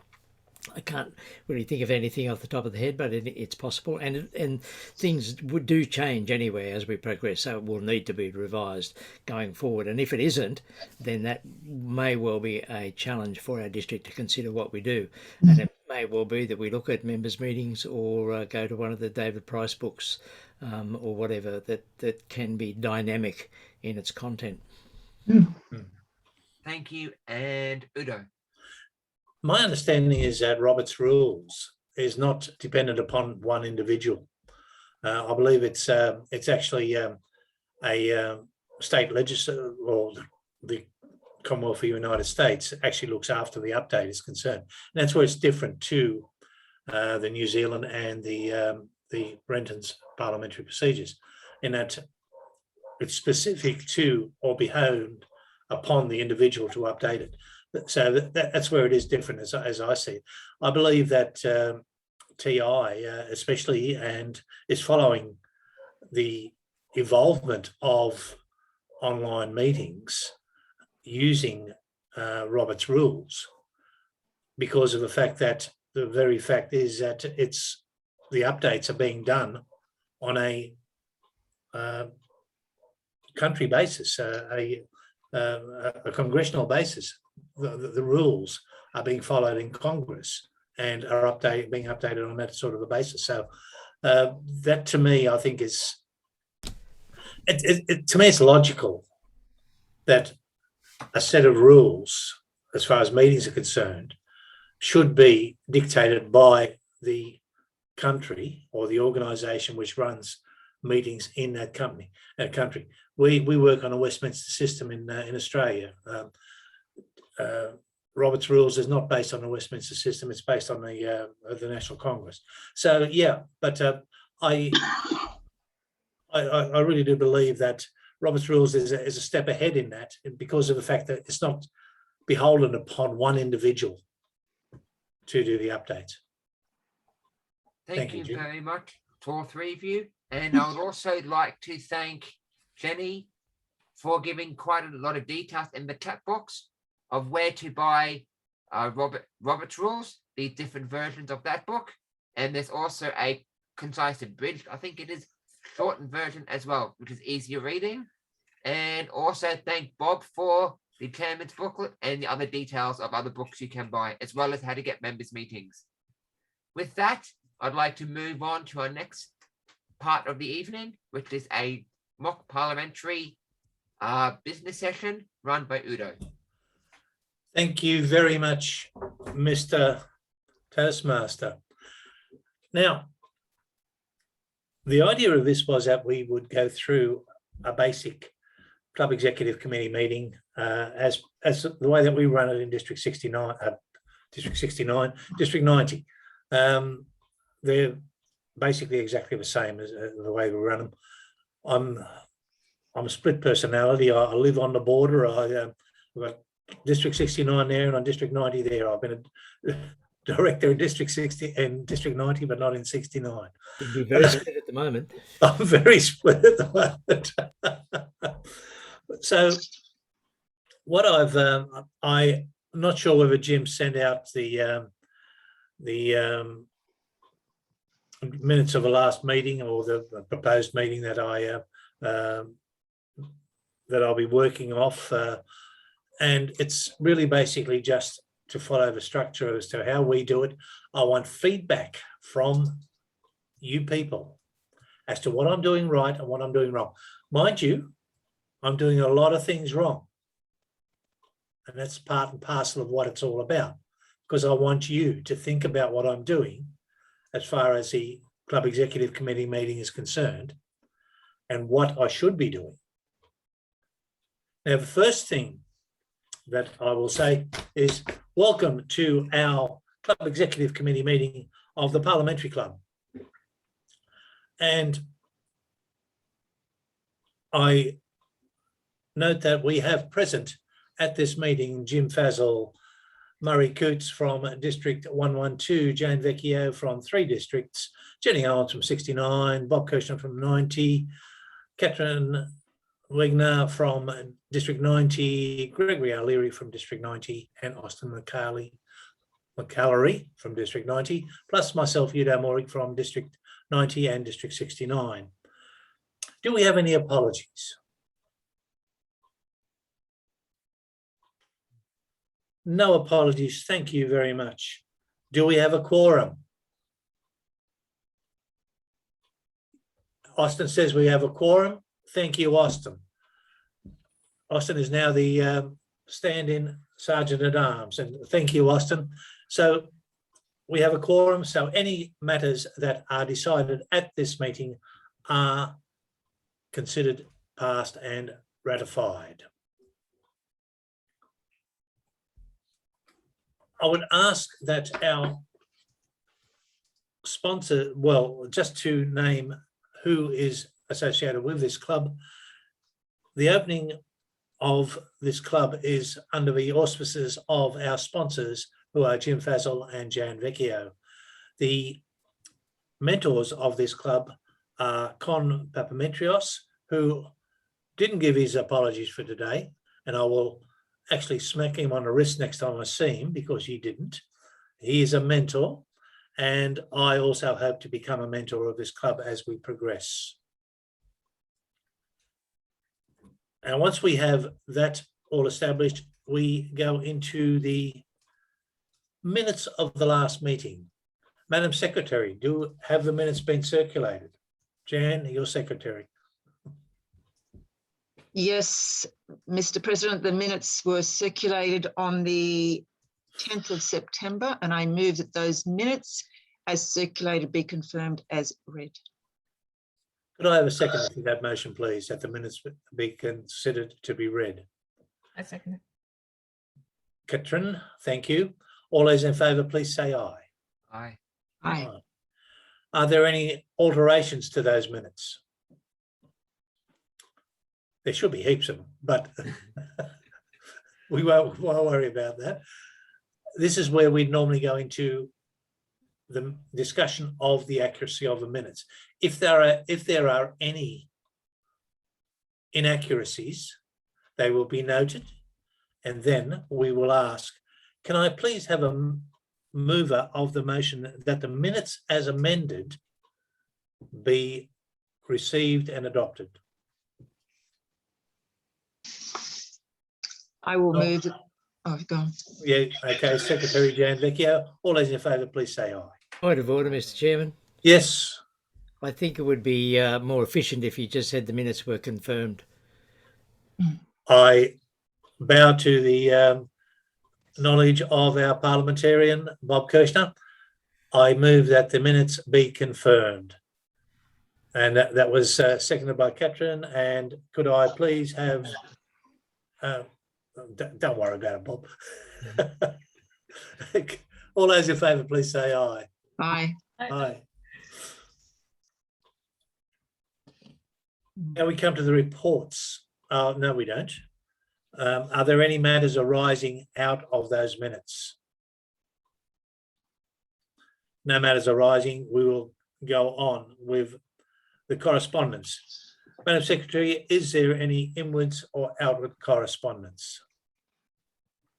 I can't really think of anything off the top of the head, but it's possible, and things do change anyway as we progress, so it will need to be revised going forward. And if it isn't, then that may well be a challenge for our district to consider what we do. And it may well be that we look at members' meetings or go to one of the David Price books or whatever that can be dynamic in its content. Thank you. And Udo? My understanding is that Robert's rules is not dependent upon one individual. I believe it's actually a state legislature, or the Commonwealth of the United States actually looks after the update is concerned. And that's where it's different to the New Zealand and the Renton's parliamentary procedures, in that it's specific to or beholden upon the individual to update it. So that's where it is different, as I see it. I believe that TI especially, and is following the evolvement of online meetings using Robert's rules, because of the fact that the very fact is that the updates are being done on a country basis, a congressional basis. The rules are being followed in Congress and are being updated on that sort of a basis. So that, to me, I think is, to me, it's logical that a set of rules, as far as meetings are concerned, should be dictated by the country or the organisation which runs meetings in that country. We work on a Westminster system in Australia. Robert's rules is not based on the Westminster system; it's based on the National Congress. So yeah, but I really do believe that Robert's rules is a step ahead in that, because of the fact that it's not beholden upon one individual to do the updates. Thank you very much to all three of you. And I would also like to thank Jenny for giving quite a lot of details in the chat box of where to buy Robert's Rules, the different versions of that book. And there's also a concise abridged, I think it is, shortened version as well, which is easier reading. And also thank Bob for the chairman's booklet and the other details of other books you can buy, as well as how to get members' meetings. With that, I'd like to move on to our next part of the evening, which is a mock parliamentary business session run by Udo. Thank you very much, Mr. Toastmaster. Now, the idea of this was that we would go through a basic Club Executive Committee meeting as the way that we run it in District 69, District 90. They're basically exactly the same as the way we run them. I'm a split personality. I live on the border. I've got District 69 there and on District 90 there. I've been a director in District 60 and District 90, but not in 69. You'd be very split at the moment. I'm very split at the moment. So what I'm not sure whether Jim sent out the minutes of the last meeting or the proposed meeting that I'll be working off. And it's really basically just to follow the structure as to how we do it. I want feedback from you people as to what I'm doing right and what I'm doing wrong. Mind you, I'm doing a lot of things wrong. And that's part and parcel of what it's all about, because I want you to think about what I'm doing as far as the Club Executive Committee meeting is concerned and what I should be doing. Now, the first thing that I will say is welcome to our Club Executive Committee meeting of the Parliamentary Club. And I note that we have present at this meeting Jim Fazl, Murray Coots from District 112, Jane Vecchio from 3 districts, Jenny Owens from 69, Bob Kirshner from 90, Catherine Wigner from District 90, Gregory O'Leary from District 90, and Austin McCallery from District 90, plus myself, Udo Moerig from District 90 and District 69. Do we have any apologies? No apologies. Thank you very much. Do we have a quorum? Austin says we have a quorum. Thank you, Austin. Austin is now the stand-in Sergeant at Arms, and thank you, Austin. So we have a quorum. So any matters that are decided at this meeting are considered passed and ratified. I would ask that our sponsor, well, just to name who is associated with this club, the opening of this club is under the auspices of our sponsors, who are Jim Fazl and Jan Vecchio. The mentors of this club are Con Papametrios, who didn't give his apologies for today, and I will actually smack him on the wrist next time I see him because he didn't. He is a mentor, and I also hope to become a mentor of this club as we progress. And once we have that all established, we go into the minutes of the last meeting. Madam Secretary, have the minutes been circulated? Jan, your secretary. Yes, Mr. President, the minutes were circulated on the 10th of September, and I move that those minutes as circulated be confirmed as read. Could I have a second to that motion, please, that the minutes be considered to be read? I second it. Katrin, thank you. All those in favour, please say aye. Aye. Aye. Are there any alterations to those minutes? There should be heaps of them, but we won't worry about that. This is where we'd normally go into the discussion of the accuracy of the minutes. If there are any inaccuracies, they will be noted, and then we will ask, can I please have a mover of the motion that the minutes as amended be received and adopted? I will move that. Oh, go on. Yeah, okay, Secretary Jan Vecchio. All those in favour, please say aye. Point of order, Mr. Chairman. Yes. I think it would be more efficient if you just said the minutes were confirmed. I bow to the knowledge of our parliamentarian, Bob Kirshner. I move that the minutes be confirmed. And that was seconded by Katrin. And could I please have... don't worry about it, Bob. All those in favour, please say aye. Aye. Aye. Now we come to the reports. No, we don't. Are there any matters arising out of those minutes? No matters arising. We will go on with the correspondence. Madam Secretary, is there any inwards or outward correspondence?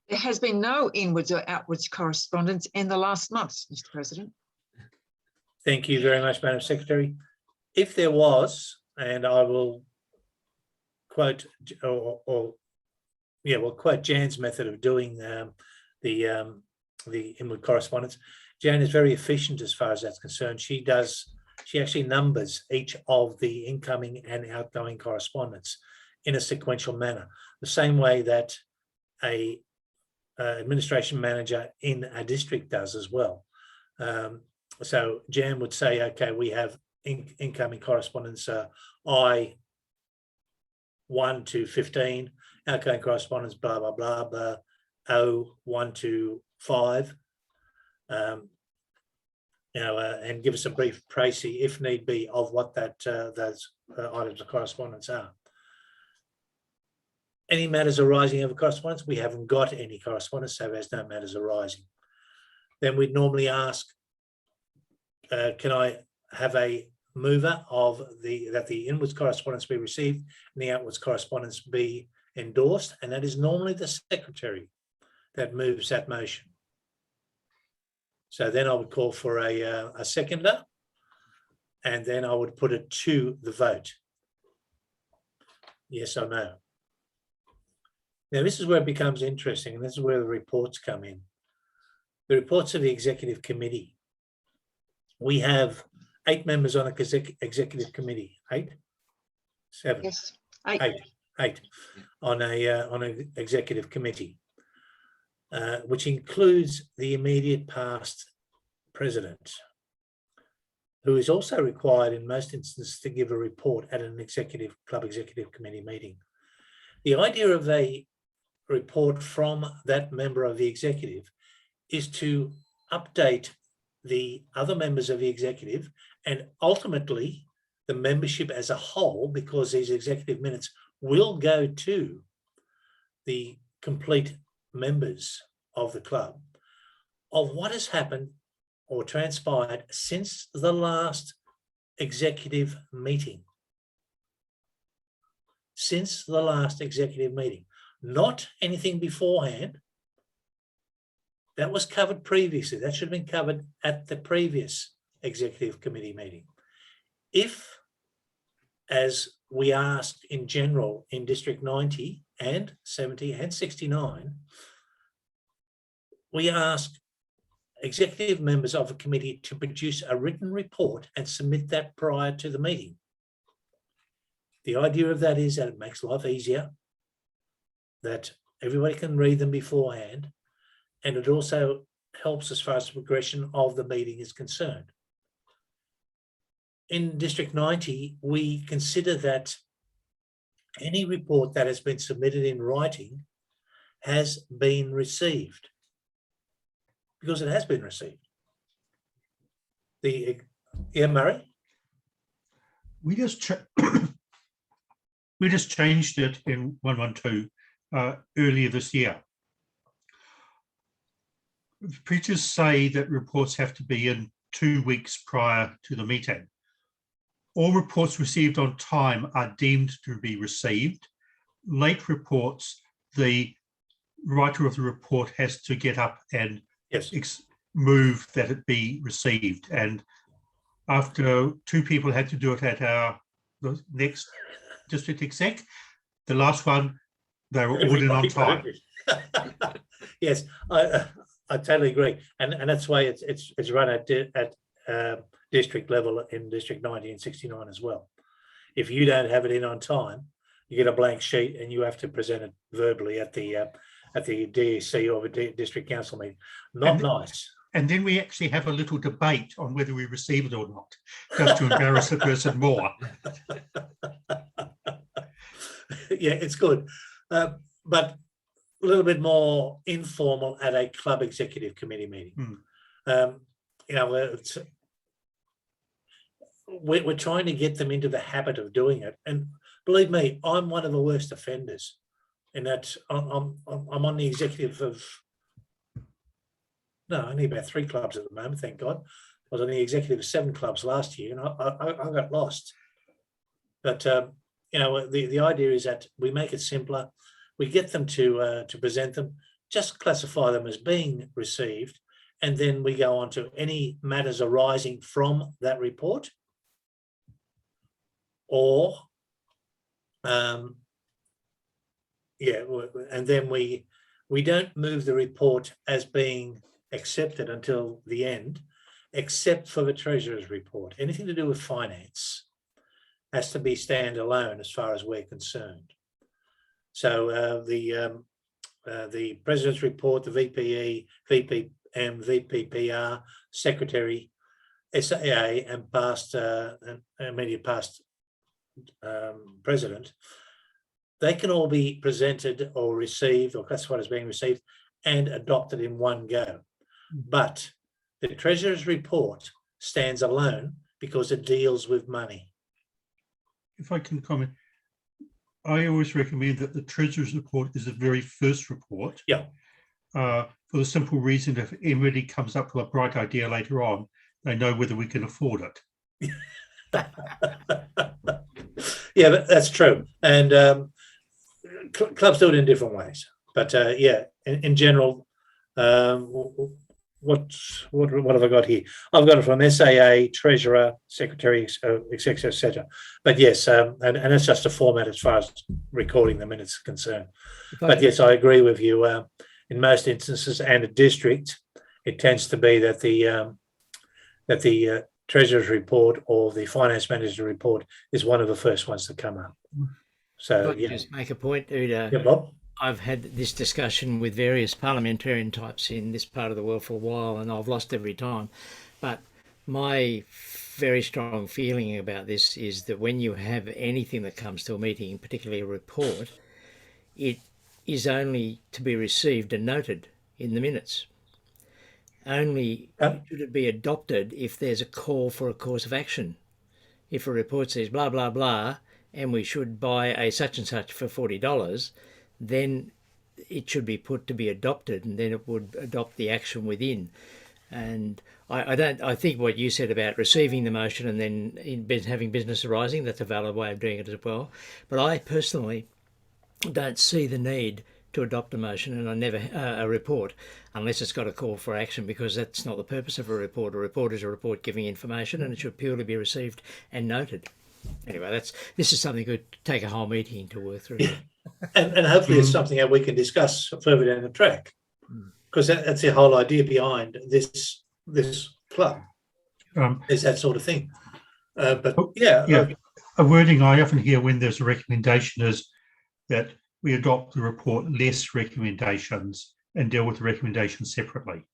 There has been no inwards or outwards correspondence in the last month, Mr. President. Thank you very much, Madam Secretary. If there was, and I will quote we'll quote Jan's method of doing the inward correspondence. Jan is very efficient as far as that's concerned. She does she actually numbers each of the incoming and outgoing correspondence in a sequential manner, the same way that a administration manager in a district does as well. So Jan would say, okay, we have incoming correspondence I 1 to 15, outgoing correspondence blah blah blah blah O 1 to 5, and give us a brief précis, if need be, of what that those items of correspondence are. Any matters arising over correspondence? We haven't got any correspondence, so there's no matters arising. Then we'd normally ask, can I have a mover of that the inwards correspondence be received and the outwards correspondence be endorsed? And that is normally the secretary that moves that motion. So then I would call for a seconder, and then I would put it to the vote. Yes or no? Now, this is where it becomes interesting, and this is where the reports come in. The reports of the executive committee. We have 8 members on the executive committee. 8? 7? Yes. 8 on an executive committee, which includes the immediate past president, who is also required in most instances to give a report at an club executive committee meeting. The idea of a report from that member of the executive is to update the other members of the executive and ultimately the membership as a whole, because these executive minutes will go to the complete members of the club, of what has happened or transpired since the last executive meeting. Since the last executive meeting, not anything beforehand. That was covered previously. That should have been covered at the previous executive committee meeting. If, as we asked in general in District 90 and 70 and 69, we asked executive members of a committee to produce a written report and submit that prior to the meeting. The idea of that is that it makes life easier, that everybody can read them beforehand, and it also helps as far as the progression of the meeting is concerned. In District 90, we consider that any report that has been submitted in writing has been received, because it has been received. Yeah, Murray? We just changed it in 112 earlier this year. Preachers say that reports have to be in 2 weeks prior to the meeting. All reports received on time are deemed to be received. Late reports, the writer of the report has to get up and move that it be received. And after 2 people had to do it at the next district exec, the last one, they were all in on time. Yes, I totally agree, and that's why it's run at district level in District 90 and 69 as well. If you don't have it in on time, you get a blank sheet and you have to present it verbally at the DEC or the district council meeting. Not nice. And then we actually have a little debate on whether we receive it or not, just to embarrass the person more. Yeah, it's good, but a little bit more informal at a club executive committee meeting. We're trying to get them into the habit of doing it, and believe me, I'm one of the worst offenders in that. I'm on the executive of only about 3 clubs at the moment, thank God. I was on the executive of 7 clubs last year, and I got lost. But the idea is that we make it simpler. We get them to present them, just classify them as being received, and then we go on to any matters arising from that report, or and then we don't move the report as being accepted until the end. except for the Treasurer's report. Anything to do with finance has to be standalone as far as we're concerned. So the President's report, the VPE, VPM, VPPR, Secretary, SAA, and past immediate past President, they can all be presented or received or classified as being received and adopted in one go. But the Treasurer's report stands alone because it deals with money. If I can comment, I always recommend that the Treasurer's report is the very first report. Yeah. For the simple reason, if anybody comes up with a bright idea later on, they know whether we can afford it. Yeah, but that's true. And clubs do it in different ways. But yeah, in general, what have I got here? I've got it from SAA, Treasurer, Secretary, etc., etc. But yes, and it's just a format as far as recording the minutes are concerned. But yes, I agree with you. In most instances, and a district, it tends to be that the Treasurer's report or the Finance Manager's report is one of the first ones to come up. So If I could just make a point, Udo. Yeah, Bob. I've had this discussion with various parliamentarian types in this part of the world for a while, and I've lost every time. But my very strong feeling about this is that when you have anything that comes to a meeting, particularly a report, it is only to be received and noted in the minutes. Only should it be adopted if there's a call for a course of action. If a report says blah, blah, blah, and we should buy a such and such for $40, then it should be put to be adopted, and then it would adopt the action within. And I think what you said about receiving the motion and then having business arising, that's a valid way of doing it as well. But I personally don't see the need to adopt a motion, and I never a report, unless it's got a call for action, because that's not the purpose of a report. A report is a report giving information, and it should purely be received and noted. Anyway, this is something that could take a whole meeting to work through. And hopefully it's something that we can discuss further down the track, because that's the whole idea behind this club, is that sort of thing. But yeah. A wording I often hear when there's a recommendation is that we adopt the report less recommendations and deal with the recommendations separately.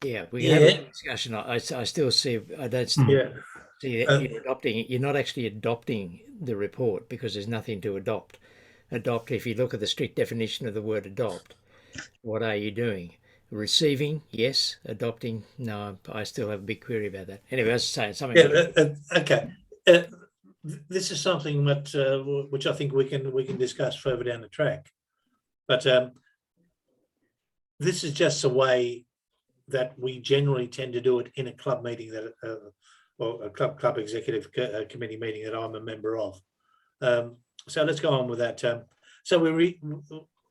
Yeah, we have a discussion. I still see. I don't see that you're adopting it. You're not actually adopting the report because there's nothing to adopt. Adopt. If you look at the strict definition of the word adopt, what are you doing? Receiving, yes. Adopting, no. I still have a big query about that. Anyway, I was saying something. Yeah. Okay. This is something that which I think we can discuss further down the track. But this is just a way that we generally tend to do it in a club meeting that, or a club executive committee meeting that I'm a member of. So let's go on with that. So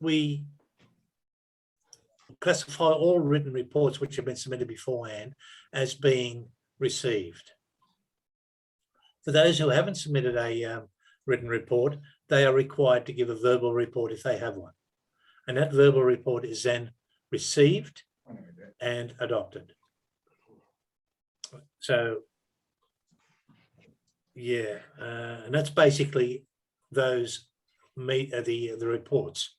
we classify all written reports which have been submitted beforehand as being received. For those who haven't submitted a written report, they are required to give a verbal report if they have one. And that verbal report is then received and adopted. So, yeah, and that's basically those the reports.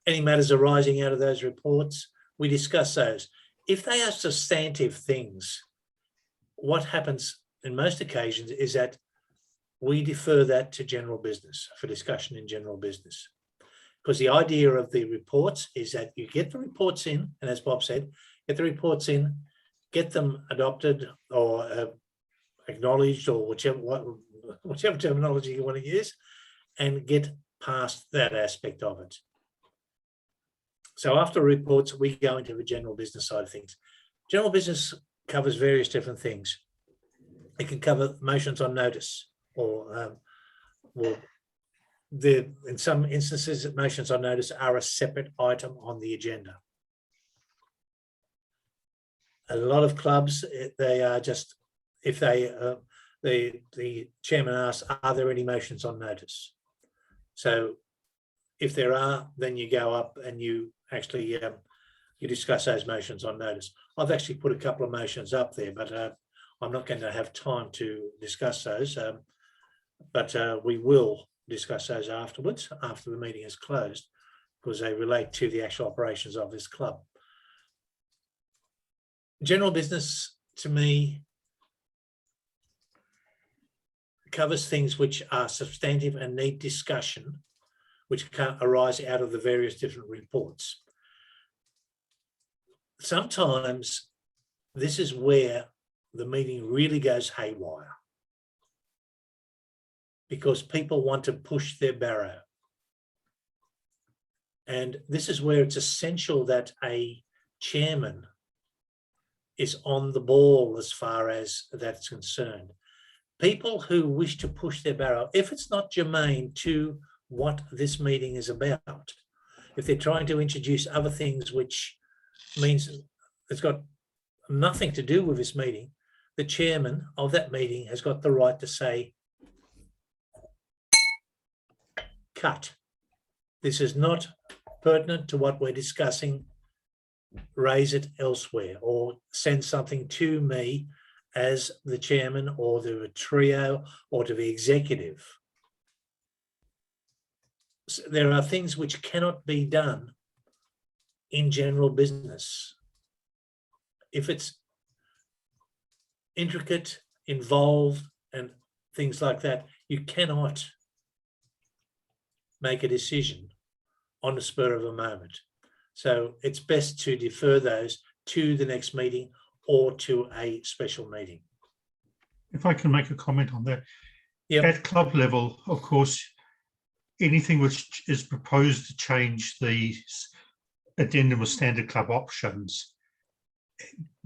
Any matters arising out of those reports, we discuss those. If they are substantive things, what happens in most occasions is that we defer that to general business for discussion in general business. Because the idea of the reports is that you get the reports in, and as Bob said, get the reports in, get them adopted or acknowledged, or whichever terminology you want to use, and get past that aspect of it. So after reports, we go into the general business side of things. General business covers various different things. It can cover motions on notice, or in some instances, motions on notice are a separate item on the agenda. A lot of clubs, they are just, if they, the chairman asks, are there any motions on notice? So if there are, then you go up and you actually you discuss those motions on notice. I've actually put a couple of motions up there, but I'm not going to have time to discuss those. But we will discuss those afterwards, after the meeting is closed, because they relate to the actual operations of this club. General business, to me, covers things which are substantive and need discussion, which can arise out of the various different reports. Sometimes this is where the meeting really goes haywire, because people want to push their barrow. And this is where it's essential that a chairman is on the ball as far as that's concerned. People who wish to push their barrow, if it's not germane to what this meeting is about, if they're trying to introduce other things which means it's got nothing to do with this meeting, the chairman of that meeting has got the right to say, cut. This is not pertinent to what we're discussing. Raise it elsewhere, or send something to me as the chairman, or to a trio, or to the executive. So there are things which cannot be done in general business. If it's intricate, involved, and things like that, you cannot make a decision on the spur of a moment. So it's best to defer those to the next meeting or to a special meeting. If I can make a comment on that. Yep. At club level, of course, anything which is proposed to change the addendum of standard club options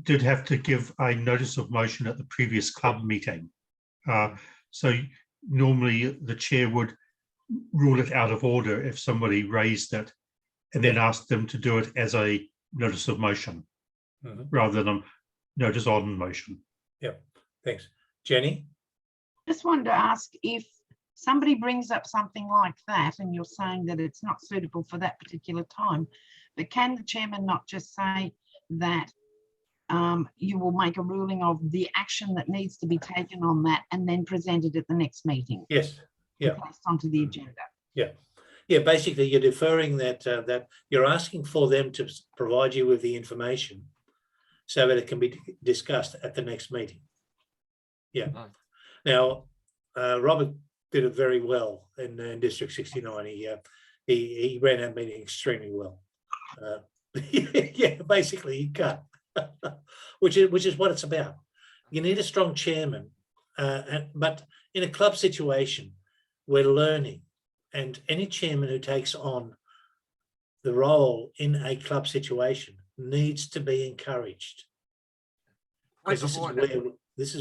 did have to give a notice of motion at the previous club meeting. So normally the chair would rule it out of order if somebody raised it and then asked them to do it as a notice of motion rather than a notice on motion. Yep, thanks. Jenny? Just wanted to ask, if somebody brings up something like that and you're saying that it's not suitable for that particular time, but can the chairman not just say that you will make a ruling of the action that needs to be taken on that and then present it at the next meeting? Yes. Yeah. Placed onto the agenda. Yeah. Yeah, basically you're deferring that, that you're asking for them to provide you with the information so that it can be discussed at the next meeting. Yeah. Nice. Now, Robert did it very well in District 69. He ran that meeting extremely well. Yeah, basically he cut, which is what it's about. You need a strong chairman, but in a club situation, we're learning, and any chairman who takes on the role in a club situation needs to be encouraged. Because this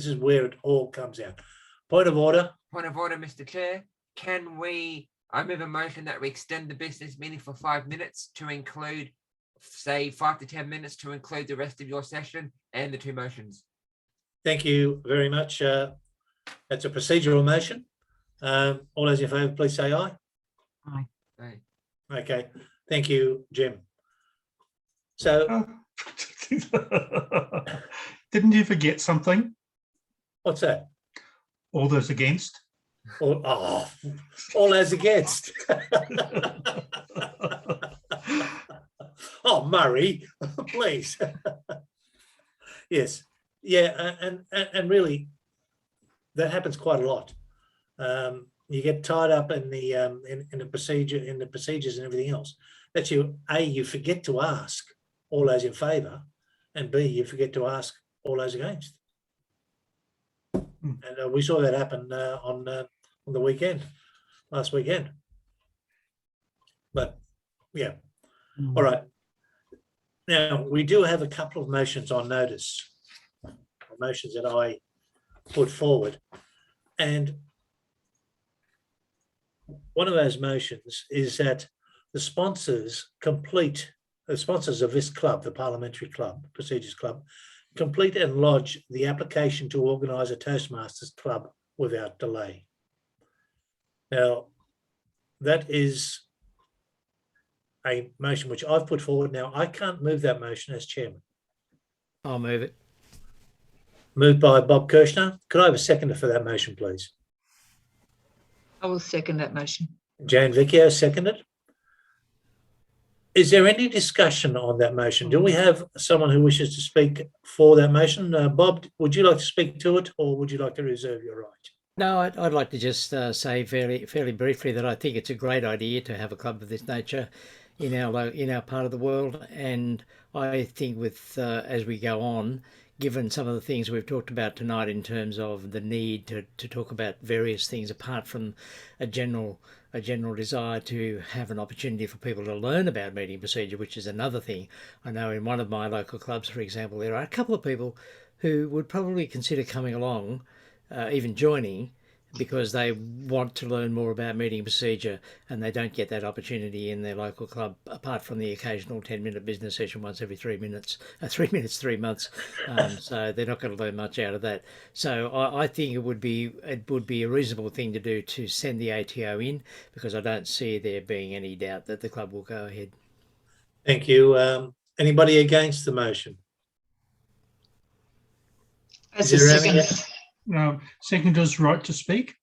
is where it all comes out. Point of order. Point of order, Mr. Chair. Can we, I move a motion that we extend the business meeting for 5 minutes to include, say, 5 to 10 minutes to include the rest of your session and the two motions. Thank you very much. That's a procedural motion. All those in favour, please say aye. Aye. Aye. Okay. Thank you, Jim. So, Didn't you forget something? what's that? All those against? All those against. Oh, Murray, please. Yes. Yeah, and really, that happens quite a lot. You get tied up in the in the procedures and everything else. That you forget to ask all those in favour, and B, you forget to ask all those against. And we saw that happen on the weekend, last weekend. But yeah, all right. Now we do have a couple of motions on notice, motions that I put forward, and one of those motions is that the sponsors of this club, the Parliamentary Club, Procedures Club, complete and lodge the application to organise a Toastmasters Club without delay. Now, that is a motion which I've put forward. Now, I can't move that motion as chairman. I'll move it. Moved by Bob Kirshner. Could I have a seconder for that motion, please? I will second that motion. Jan Vecchio, seconded. Is there any discussion on that motion? Do we have someone who wishes to speak for that motion? Bob, would you like to speak to it, or would you like to reserve your right? No, I'd like to just say fairly briefly that I think it's a great idea to have a club of this nature in our part of the world, and I think with as we go on, given some of the things we've talked about tonight in terms of the need to talk about various things apart from a general desire to have an opportunity for people to learn about meeting procedure, which is another thing. I know in one of my local clubs, for example, there are a couple of people who would probably consider coming along, even joining, because they want to learn more about meeting procedure and they don't get that opportunity in their local club, apart from the occasional 10-minute business session once every 3 months. So they're not going to learn much out of that. So I think it would be a reasonable thing to do to send the ATO in, because I don't see there being any doubt that the club will go ahead. Thank you. Anybody against the motion? As Is a there second, any- Seconder's right to speak.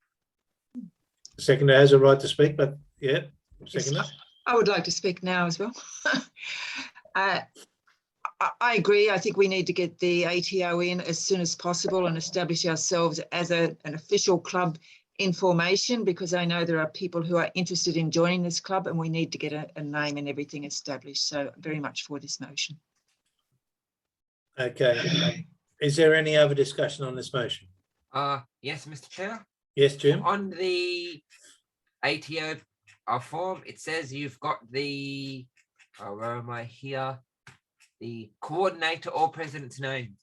Seconder has a right to speak, but yeah, seconder. I would like to speak now as well. I agree. I think we need to get the ATO in as soon as possible and establish ourselves as an official club in formation, because I know there are people who are interested in joining this club and we need to get a name and everything established. So very much for this motion. Okay. Is there any other discussion on this motion? Yes, Mr. Chair. Yes, Jim? On the ATO form, it says you've got the, where am I here? The coordinator or president's name.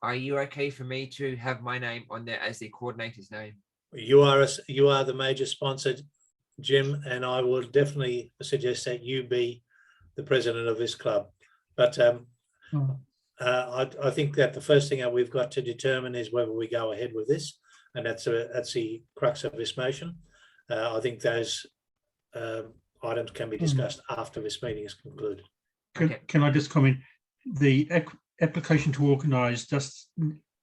Are you okay for me to have my name on there as the coordinator's name? You are the major sponsor, Jim, and I will definitely suggest that you be the president of this club. But I think that the first thing that we've got to determine is whether we go ahead with this, and that's the crux of this motion. I think those items can be discussed after this meeting is concluded. Can I just comment? The application to organise just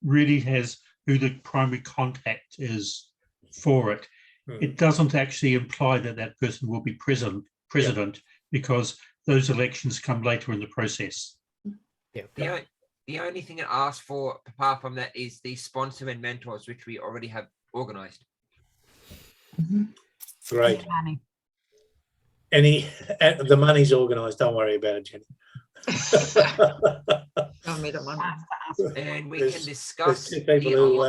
really has who the primary contact is for it. It doesn't actually imply that that person will be president, because those elections come later in the process. Yeah. The only thing it asks for, apart from that, is the sponsor and mentors, which we already have organised. Great. Money. The money's organised. Don't worry about it, Jenny. Tell me the money. And we There's- can discuss There's two people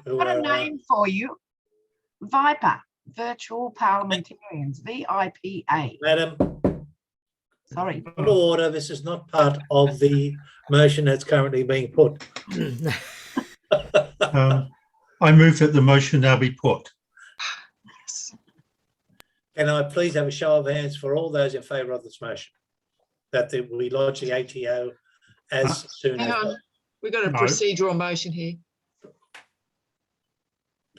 who Got a are name for you. Viper, Virtual Parliamentarians, VIPA. Madam, Sorry. point of order. This is not part of the motion that's currently being put. I move that the motion now be put. Can I please have a show of hands for all those in favour of this motion? That we lodge the ATO as soon Hang on, as. we've got a No. procedural motion here.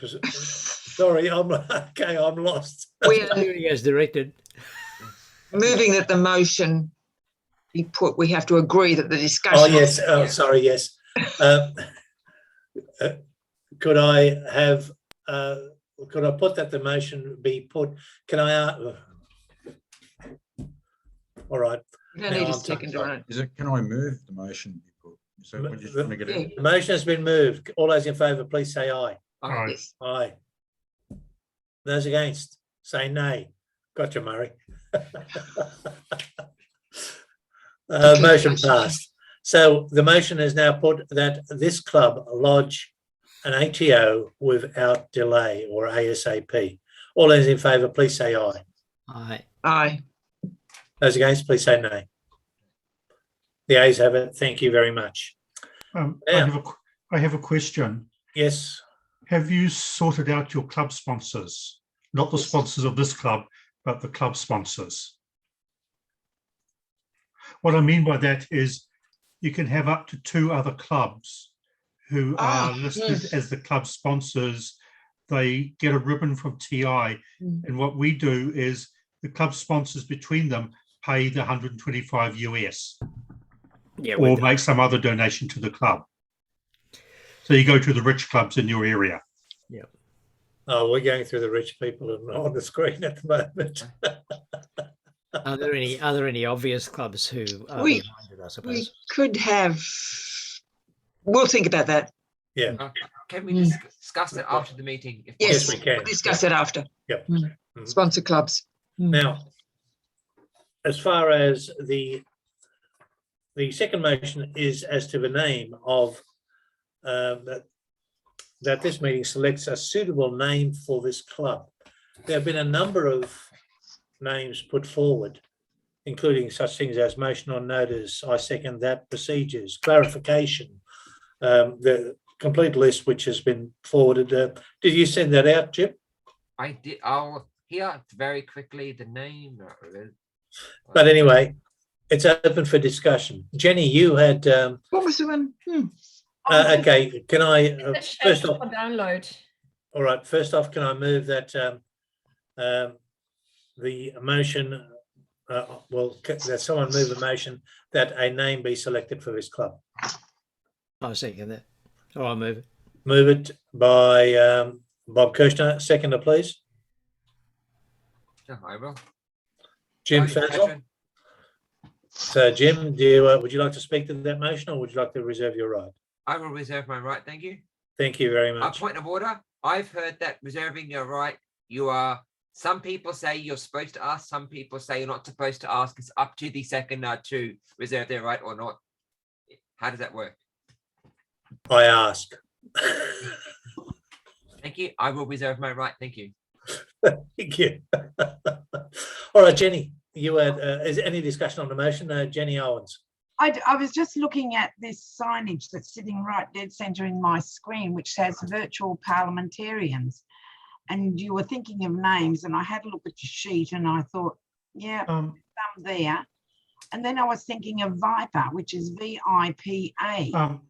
Sorry, I'm lost. We are Doing as directed. moving that the motion be put. We have to agree that the discussion. Oh, yes. Oh, sorry. Yes. Could I have? Could I put that the motion be put? Can I? All right. You don't Now need a I'm second, sorry. right? Is it? Can I move the motion? So we're just trying to get it. The motion has been moved. All those in favour, please say aye. Aye. Yes. Aye. Those against, say nay. Gotcha, Murray. Motion passed. So the motion is now put that this club lodge an ATO without delay or ASAP. All those in favour, please say aye. Aye. Aye. Those against, please say nay. The ayes have it. Thank you very much. I have a question. Yes. Have you sorted out your club sponsors? Not the sponsors of this club, but the club sponsors. What I mean by that is you can have up to 2 other clubs who are listed as the club sponsors. They get a ribbon from TI. And what we do is the club sponsors between them pay the 125 US Yeah, or make some other donation to the club. So you go to the rich clubs in your area. Oh, we're going through the rich people on the screen at the moment. are there any obvious clubs who are We- behind it, I We suppose? could have, we'll think about that. Yeah. Can we discuss it after the meeting? If Yes, we can. we'll discuss it after. Yep. Sponsor clubs. Now, as far as the second motion is as to the name of that this meeting selects a suitable name for this club. There have been a number of names put forward, including such things as motion on notice, I second that, procedures, clarification, the complete list which has been forwarded. Did you send that out, Jim? I did. I'll hear very quickly the name. But anyway, it's open for discussion. Jenny, you had, What was the one? okay, can I, It's first shared off, for download. all right, first off, can I move that the motion, that someone move a motion that a name be selected for this club? I second that. Or I'll move it. Move it by Bob Kirshner, seconder, please. Yeah, I will. Jim Any Fazl. discussion? So Jim, do you, would you like to speak to that motion or would you like to reserve your right? I will reserve my right. Thank you. Thank you very A much. point of order. I've heard that reserving your right, you are, some people say you're supposed to ask, some people say you're not supposed to ask. It's up to the seconder to reserve their right or not. How does that work? I ask. Thank you. I will reserve my right. Thank you. Thank you. All right, Jenny, you had, is there any discussion on the motion? Jenny Owens. I was just looking at this signage that's sitting right dead centre in my screen, which says virtual parliamentarians. And you were thinking of names, and I had a look at your sheet and I thought, yeah, some there. And then I was thinking of Viper, which is VIPA.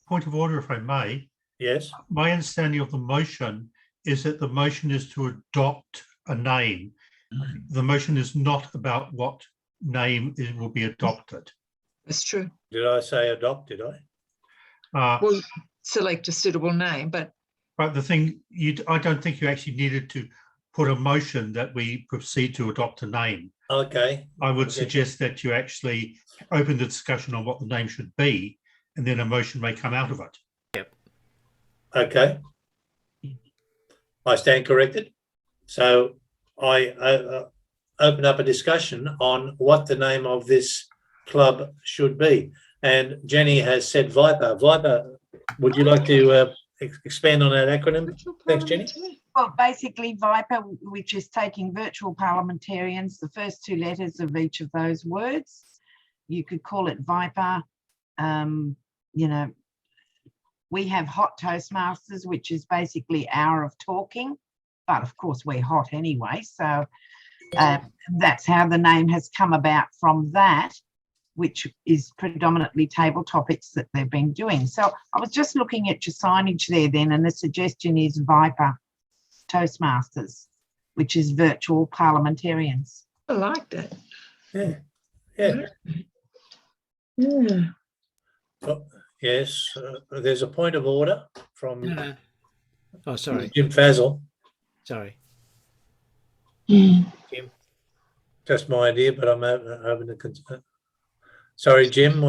Point of order, if I may. Yes. My understanding of the motion is that the motion is to adopt a name. The motion is not about what name will be adopted. That's true. Did I say adopt? Did I? We'll select a suitable name, but The thing, I don't think you actually needed to put a motion that we proceed to adopt a name. Okay. I would Okay. suggest that you actually open the discussion on what the name should be, and then a motion may come out of it. Okay. I stand corrected. So I open up a discussion on what the name of this club should be. And Jenny has said Viper. Viper, would you like to expand on that acronym? Thanks, Jenny. Well, basically Viper, which is taking virtual parliamentarians, the first two letters of each of those words. You could call it Viper. You know, we have hot Toastmasters, which is basically hour of talking, but of course we're hot anyway. So that's how the name has come about from that, which is predominantly table topics that they've been doing. So I was just looking at your signage there then, and the suggestion is Viper Toastmasters, which is virtual parliamentarians. I like that. Yeah. Yeah. Yeah. Oh, yes. There's a point of order from Oh, sorry. Jim Fazl. Sorry. Jim. Just my idea, but I'm open to. Sorry, Jim.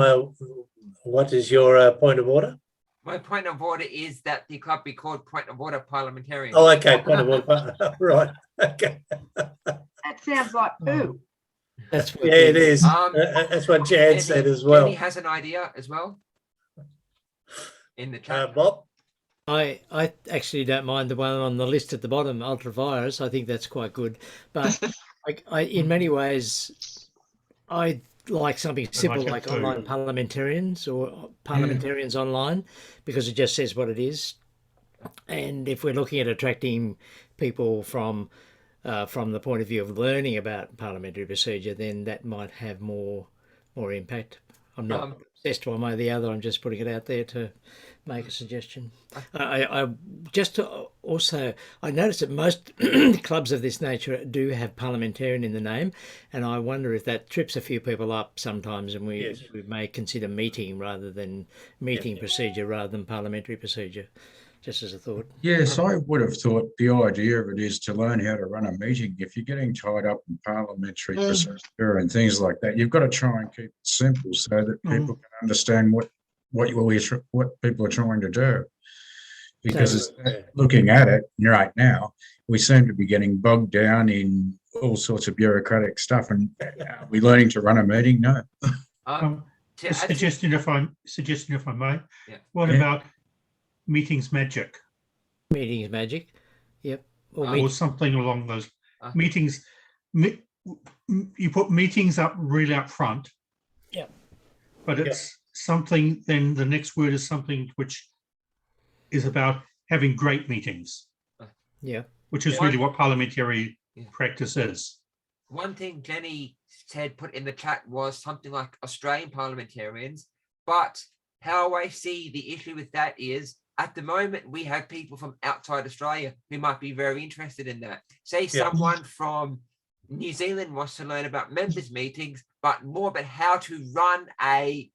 What is your point of order? My point of order is that the club be called Point of Order Parliamentarian. Oh, okay. Point of order. Right. Okay. That sounds like poo. That's what Yeah, it is. That's what Jan said as well. Jenny has an idea as well. In the chat. Bob? I actually don't mind the one on the list at the bottom, ultra-virus. I think that's quite good. But I in many ways, I like something simple it like too. online parliamentarians or parliamentarians online, because it just says what it is. And if we're looking at attracting people from the point of view of learning about parliamentary procedure, then that might have more impact. I'm not obsessed one way or the other. I'm just putting it out there to make a suggestion. I just also, I noticed that most clubs of this nature do have parliamentarian in the name, and I wonder if that trips a few people up sometimes, and we may consider meeting rather than meeting procedure rather than parliamentary procedure, just as a thought. Yes, I would have thought the idea of it is to learn how to run a meeting. If you're getting tied up in parliamentary procedure and things like that, you've got to try and keep it simple so that people can understand what people are trying to do. Because looking at it right now, we seem to be getting bogged down in all sorts of bureaucratic stuff. And are we learning to run a meeting? No. A suggestion, if I may. Yeah. What about meetings magic? Meetings magic, yep. Or something along those meetings. You put meetings up really up front. Yep. But it's something, then the next word is something which is about having great meetings. Yeah. Which is really what parliamentary practice is. One thing Jenny said, put in the chat, was something like Australian parliamentarians, but how I see the issue with that is, at the moment, we have people from outside Australia who might be very interested in that. Say someone from New Zealand wants to learn about members meetings, but more about how to run a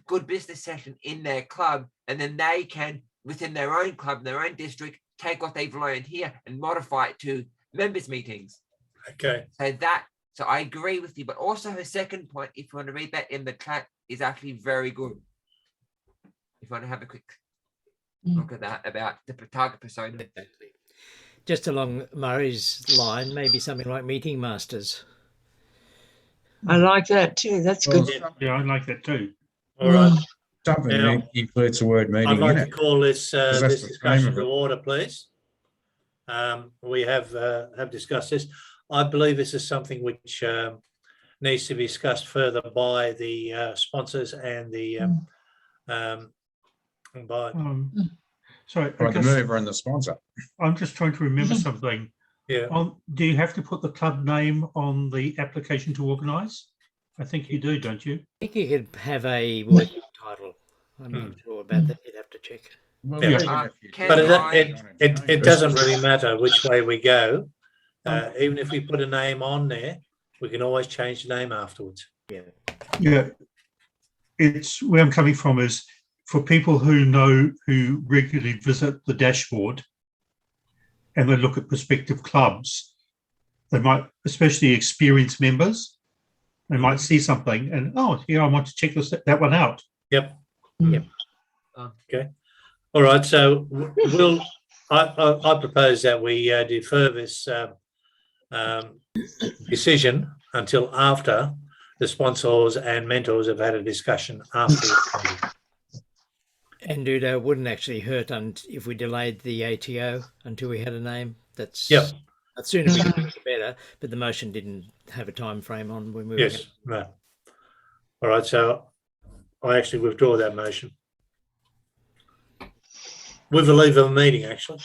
good business session in their club, and then they can, within their own club, their own district, take what they've learned here and modify it to members meetings. Okay. So I agree with you, but also her second point, if you want to read that in the chat, is actually very good. If you want to have a quick look at that about the target persona. Just along Murray's line, maybe something like meeting masters. I like that too. That's good. Yeah, I like that too. All right. Something that includes the word meeting. I'd like in to it. call this that's this the discussion name of to it. order, please. We have discussed this. I believe this is something which needs to be discussed further by the sponsors and the Sorry, By the mover and the sponsor. I'm just trying to remember something. Yeah. Do you have to put the club name on the application to organise? I think you do, don't you? I think you could have a working title. I'm not sure about that. You'd have to check. Well, Yeah. But it doesn't really matter which way we go. Even if we put a name on there, we can always change the name afterwards. Yeah. It's where I'm coming from is for people who regularly visit the dashboard and they look at prospective clubs, they might, especially experienced members, they might see something and, oh, yeah, I want to check that one out. Yep. Yep. Okay. All right. So I propose that we defer this decision until after the sponsors and mentors have had a discussion after. And it wouldn't actually hurt if we delayed the ATO until we had a name. That's Yep. The sooner we do it, the better. But the motion didn't have a time frame on when we were. Yes. No. All right. So I actually withdraw that motion. With the leave of the meeting, actually.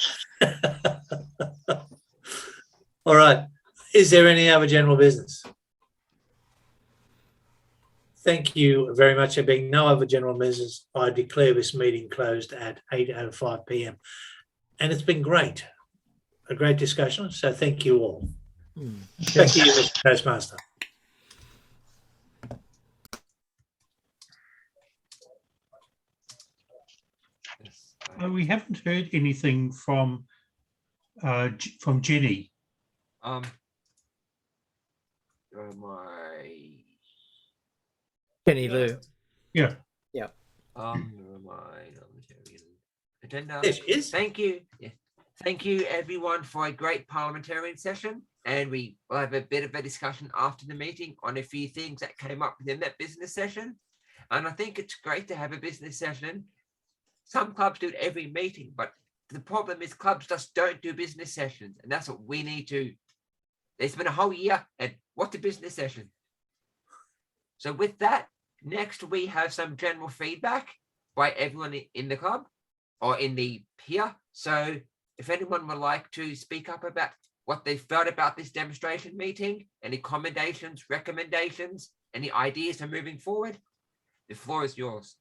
All right. Is there any other general business? Thank you very much. There being no other general business, I declare this meeting closed at 8:05 p.m. And it's been great, a great discussion. So thank you all. Thank you, Mr. Toastmaster. We haven't heard anything from Jenny. Jenny Lou. Yeah. Yeah. Agenda. Yes, it is. Thank you. Yeah. Thank you, everyone, for a great parliamentarian session. And we will have a bit of a discussion after the meeting on a few things that came up within that business session. And I think it's great to have a business session. Some clubs do it every meeting, but the problem is clubs just don't do business sessions. And that's what we need to. It's been a whole year, and what's a business session? So with that, next we have some general feedback by everyone in the club or in the peer. So if anyone would like to speak up about what they felt about this demonstration meeting, any commendations, recommendations, any ideas for moving forward, the floor is yours.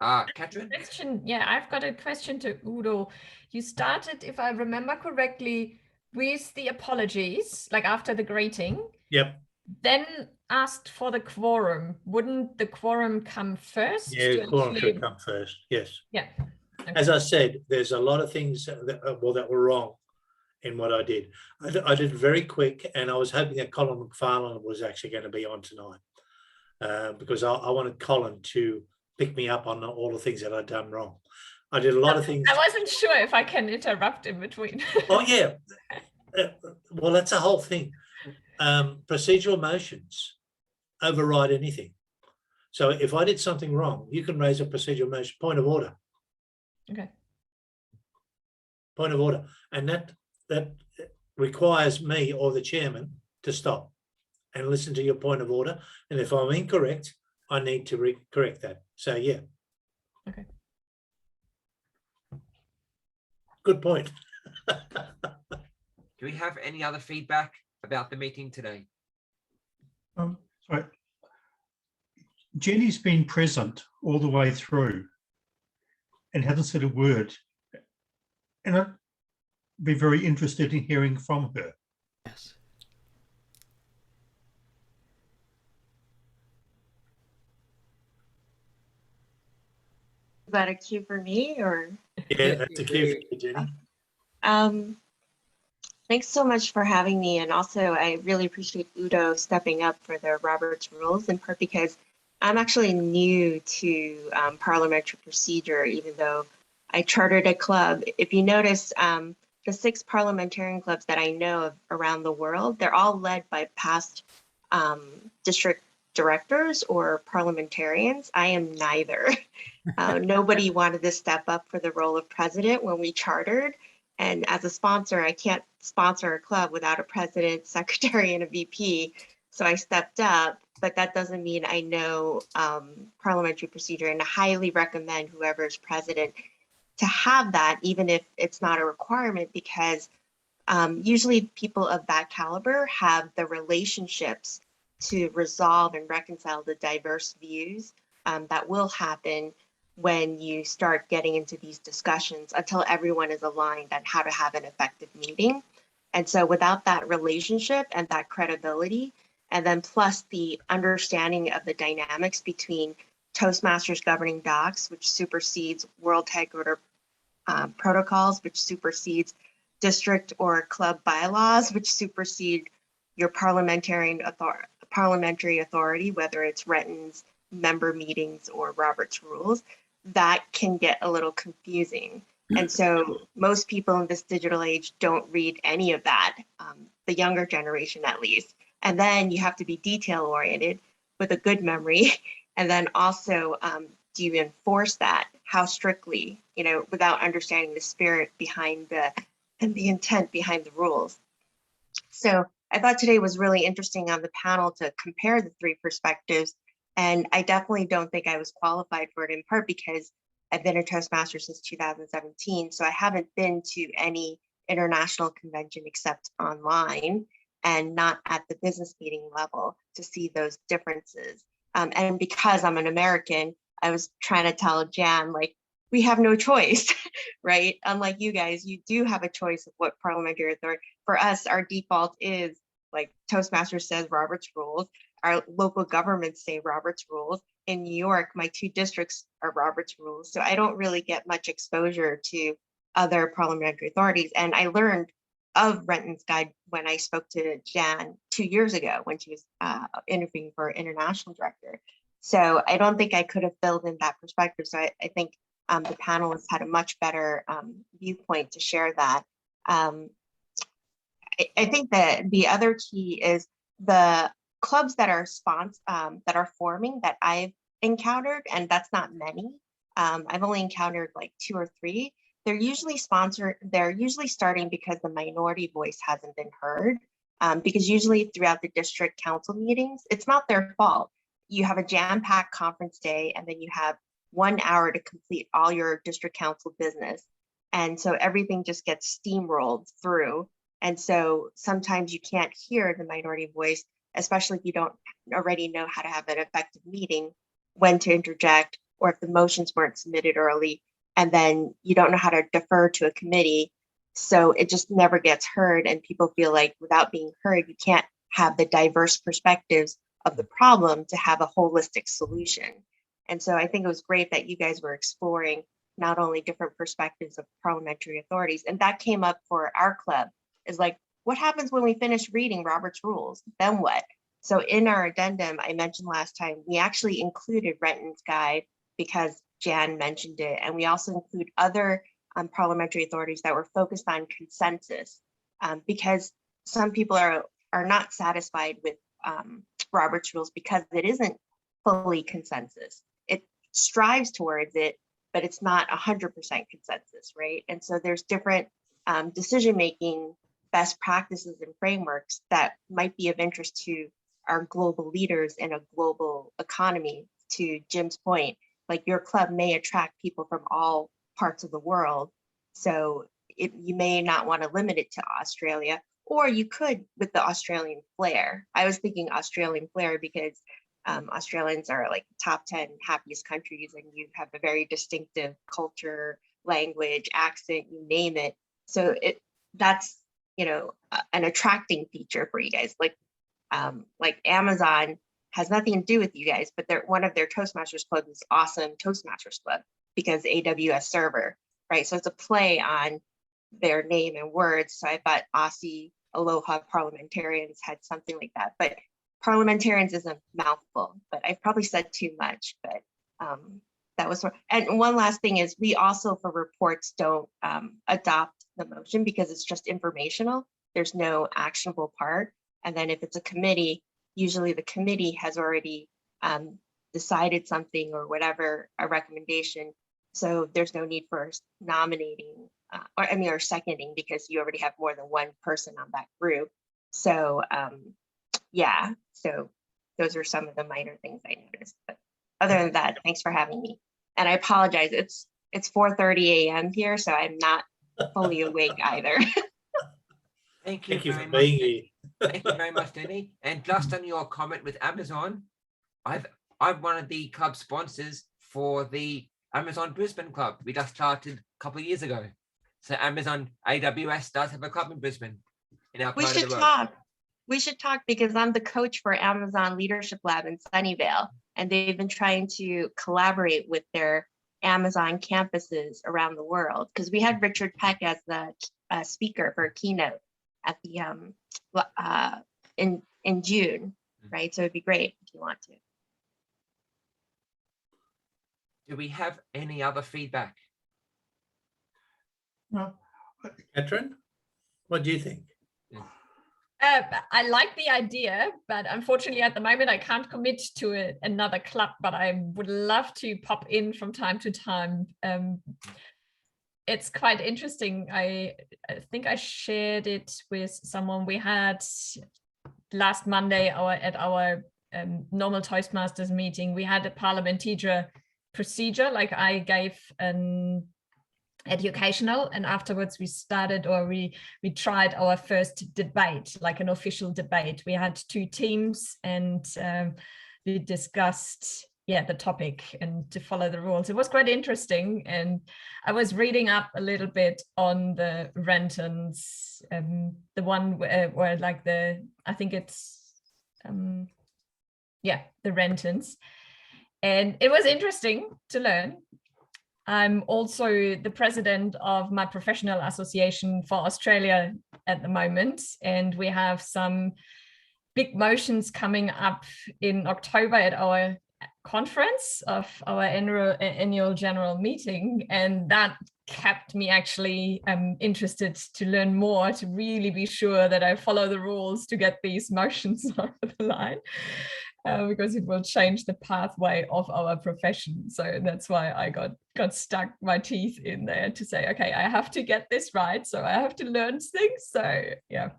Catherine? Question. Yeah, I've got a question to Udo. You started, if I remember correctly, with the apologies, like after the greeting, Yep. then asked for the quorum. Wouldn't the quorum come first? Yeah, to quorum actually- should come first. Yes. Yeah. As I said, there's a lot of things that were wrong in what I did. I did it very quick, and I was hoping that Colin McFarlane was actually going to be on tonight because I wanted Colin to pick me up on all the things that I'd done wrong. I did a lot of things. I wasn't sure if I can interrupt in between. Oh, yeah. Well, that's a whole thing. Procedural motions override anything. So if I did something wrong, you can raise a procedural motion, point of order. Okay. Point of order. And that requires me or the chairman to stop and listen to your point of order. And if I'm incorrect, I need to correct that. So, yeah. Okay. Good point. Do we have any other feedback about the meeting today? Sorry. Jenny's been present all the way through and hasn't said a word. And I'd be very interested in hearing from her. Yes. Is that a cue for me or? Yeah, that's a cue for you, Jenny. Thanks so much for having me. And also I really appreciate Udo stepping up for the Robert's Rules, in part because I'm actually new to parliamentary procedure, even though I chartered a club. If you notice, the 6 parliamentarian clubs that I know of around the world, they're all led by past district directors or parliamentarians. I am neither. Nobody wanted to step up for the role of president when we chartered. And as a sponsor, I can't sponsor a club without a president, secretary, and a VP. So I stepped up, but that doesn't mean I know parliamentary procedure, and I highly recommend whoever is president to have that, even if it's not a requirement, because usually people of that caliber have the relationships to resolve and reconcile the diverse views that will happen when you start getting into these discussions until everyone is aligned on how to have an effective meeting. And so without that relationship and that credibility, and then plus the understanding of the dynamics between Toastmasters governing docs, which supersedes World Headquarter protocols, which supersedes district or club bylaws, which supersede your parliamentary authority, whether it's Renton's member meetings or Robert's Rules, that can get a little confusing. And so most people in this digital age don't read any of that, the younger generation at least. And then you have to be detail oriented with a good memory. And then also, do you enforce that? How strictly, without understanding the spirit behind and the intent behind the rules. So I thought today was really interesting on the panel to compare the 3 perspectives. And I definitely don't think I was qualified for it, in part because I've been a Toastmaster since 2017. So I haven't been to any international convention except online and not at the business meeting level to see those differences. And because I'm an American, I was trying to tell Jan, like, we have no choice, right? Unlike you guys, you do have a choice of what parliamentary authority. For us, our default is, like Toastmaster says, Robert's Rules. Our local governments say Robert's Rules. In New York, my 2 districts are Robert's Rules. So I don't really get much exposure to other parliamentary authorities. And I learned of Renton's Guide when I spoke to Jan 2 years ago when she was interviewing for international director. So I don't think I could have filled in that perspective. So I think the panelists had a much better viewpoint to share that. I think that the other key is the clubs that are that are forming that I've encountered, and that's not many. I've only encountered like 2 or 3. They're usually starting because the minority voice hasn't been heard. Because usually throughout the district council meetings, it's not their fault. You have a jam-packed conference day, and then you have 1 hour to complete all your district council business. And so everything just gets steamrolled through. And so sometimes you can't hear the minority voice, especially if you don't already know how to have an effective meeting, when to interject, or if the motions weren't submitted early, and then you don't know how to defer to a committee. So it just never gets heard, and people feel like without being heard, you can't have the diverse perspectives of the problem to have a holistic solution. And so I think it was great that you guys were exploring not only different perspectives of parliamentary authorities, and that came up for our club, is like, what happens when we finish reading Robert's rules? Then what? So in our addendum, I mentioned last time, we actually included Renton's guide because Jan mentioned it. And we also include other parliamentary authorities that were focused on consensus, because some people are not satisfied with Robert's rules because it isn't fully consensus. It strives towards it, but it's not 100% consensus, right? And so there's different decision-making best practices and frameworks that might be of interest to our global leaders in a global economy. To Jim's point, like your club may attract people from all parts of the world. So you may not want to limit it to Australia, or you could with the Australian flair. I was thinking Australian flair because Australians are like top 10 happiest countries, and you have a very distinctive culture, language, accent, you name it. So that's, you know, an attracting feature for you guys. Like Amazon has nothing to do with you guys, but one of their Toastmasters clubs is awesome Toastmasters club because AWS server, right? So it's a play on their name and words. So I thought Aussie Aloha Parliamentarians had something like that, but Parliamentarians is a mouthful, but I've probably said too much, but that was, and one last thing is we also for reports don't adopt the motion because it's just informational. There's no actionable part. And then if it's a committee, usually the committee has already decided something or whatever, a recommendation. So there's no need for nominating or seconding because you already have more than one person on that group. So yeah, so those are some of the minor things I noticed. But other than that, thanks for having me. And I apologize, it's 4:30 a.m. here, so I'm not fully awake either. Thank you for very much. being here. Thank you very much, Denny. And just on your comment with Amazon, I'm one of the club sponsors for the Amazon Brisbane Club. We just started a couple of years ago. So Amazon AWS does have a club in Brisbane. In our We part of should the world. talk. We should talk because I'm the coach for Amazon Leadership Lab in Sunnyvale, and they've been trying to collaborate with their Amazon campuses around the world. Because we had Richard Peck as the speaker for a keynote at the in June, right? So it'd be great if you want to. Do we have any other feedback? No. Catherine, what do you think? I like the idea, but unfortunately at the moment I can't commit to another club, but I would love to pop in from time to time. It's quite interesting. I think I shared it with someone. We had last Monday at our normal Toastmasters meeting, we had a Parliamentarian procedure, like I gave an educational, and afterwards we started, or we tried our first debate, like an official debate. We had two teams and we discussed the topic and to follow the rules. It was quite interesting, and I was reading up a little bit on the Rentons, the one where like I think it's the Rentons, and it was interesting to learn. I'm also the president of my professional association for Australia at the moment, and we have some big motions coming up in October at our conference of our annual general meeting, and that kept me actually interested to learn more, to really be sure that I follow the rules to get these motions over the line. Because it will change the pathway of our profession. So that's why I got stuck my teeth in there to say, okay, I have to get this right. So I have to learn things. So yeah,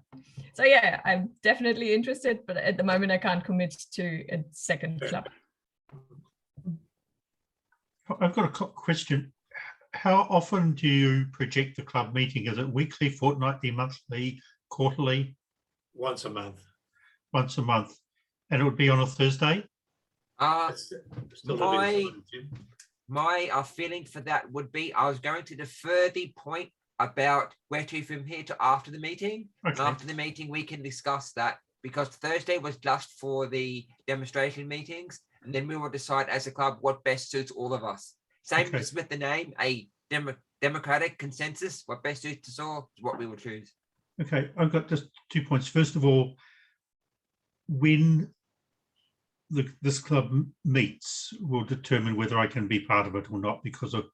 I'm definitely interested, but at the moment I can't commit to a second club. I've got a question. How often do you project the club meeting? Is it weekly, fortnightly, monthly, quarterly? Once a month. Once a month. And it would be on a Thursday? My my feeling for that would be I was going to defer the point about where to from here to after the meeting. And Okay. after the meeting, we can discuss that, because Thursday was just for the demonstration meetings, and then we will decide as a club what best suits all of us. Same Okay. as with the name, a democratic consensus, what best suits us all is what we will choose. Okay, I've got just 2 points. First of all, when this club meets will determine whether I can be part of it or not, because of,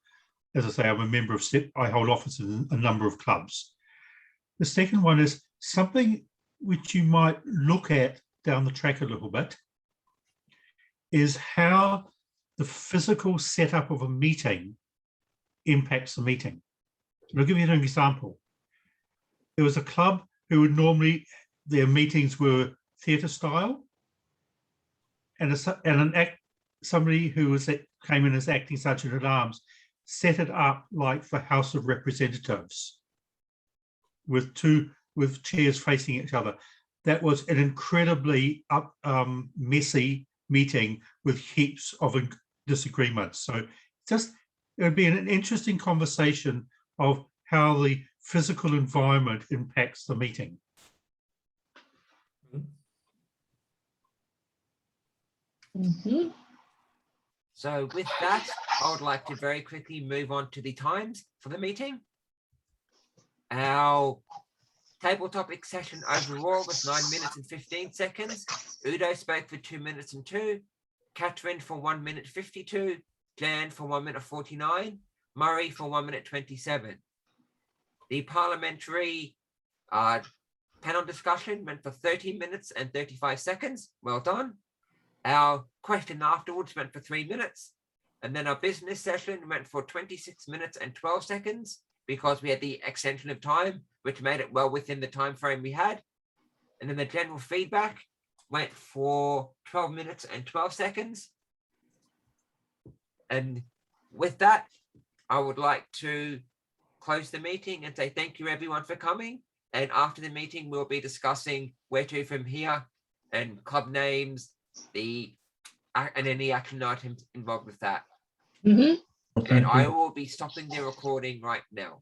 as I say, I'm a member of I hold office in a number of clubs. The second one is something which you might look at down the track a little bit, is how the physical setup of a meeting impacts the meeting. And I'll give you an example. There was a club who would normally, their meetings were theatre style, and somebody who came in as acting sergeant at arms set it up like the House of Representatives, with chairs facing each other. That was an incredibly messy meeting with heaps of disagreements. So it would be an interesting conversation of how the physical environment impacts the meeting. Mhm. So with that, I would like to very quickly move on to the times for the meeting. Our table topic session overall was 9 minutes and 15 seconds. Udo spoke for 2 minutes and 2. Catherine for 1 minute 52. Jan for 1 minute 49. Murray for 1 minute 27. The parliamentary panel discussion went for 30 minutes and 35 seconds. Well done. Our question afterwards went for 3 minutes. And then our business session went for 26 minutes and 12 seconds, because we had the extension of time, which made it well within the time frame we had. And then the general feedback went for 12 minutes and 12 seconds. And with that, I would like to close the meeting and say thank you everyone for coming. And after the meeting, we'll be discussing where to from here, and club names, and any action items involved with that. Mhm. Well, And thank I you. will be stopping the recording right now.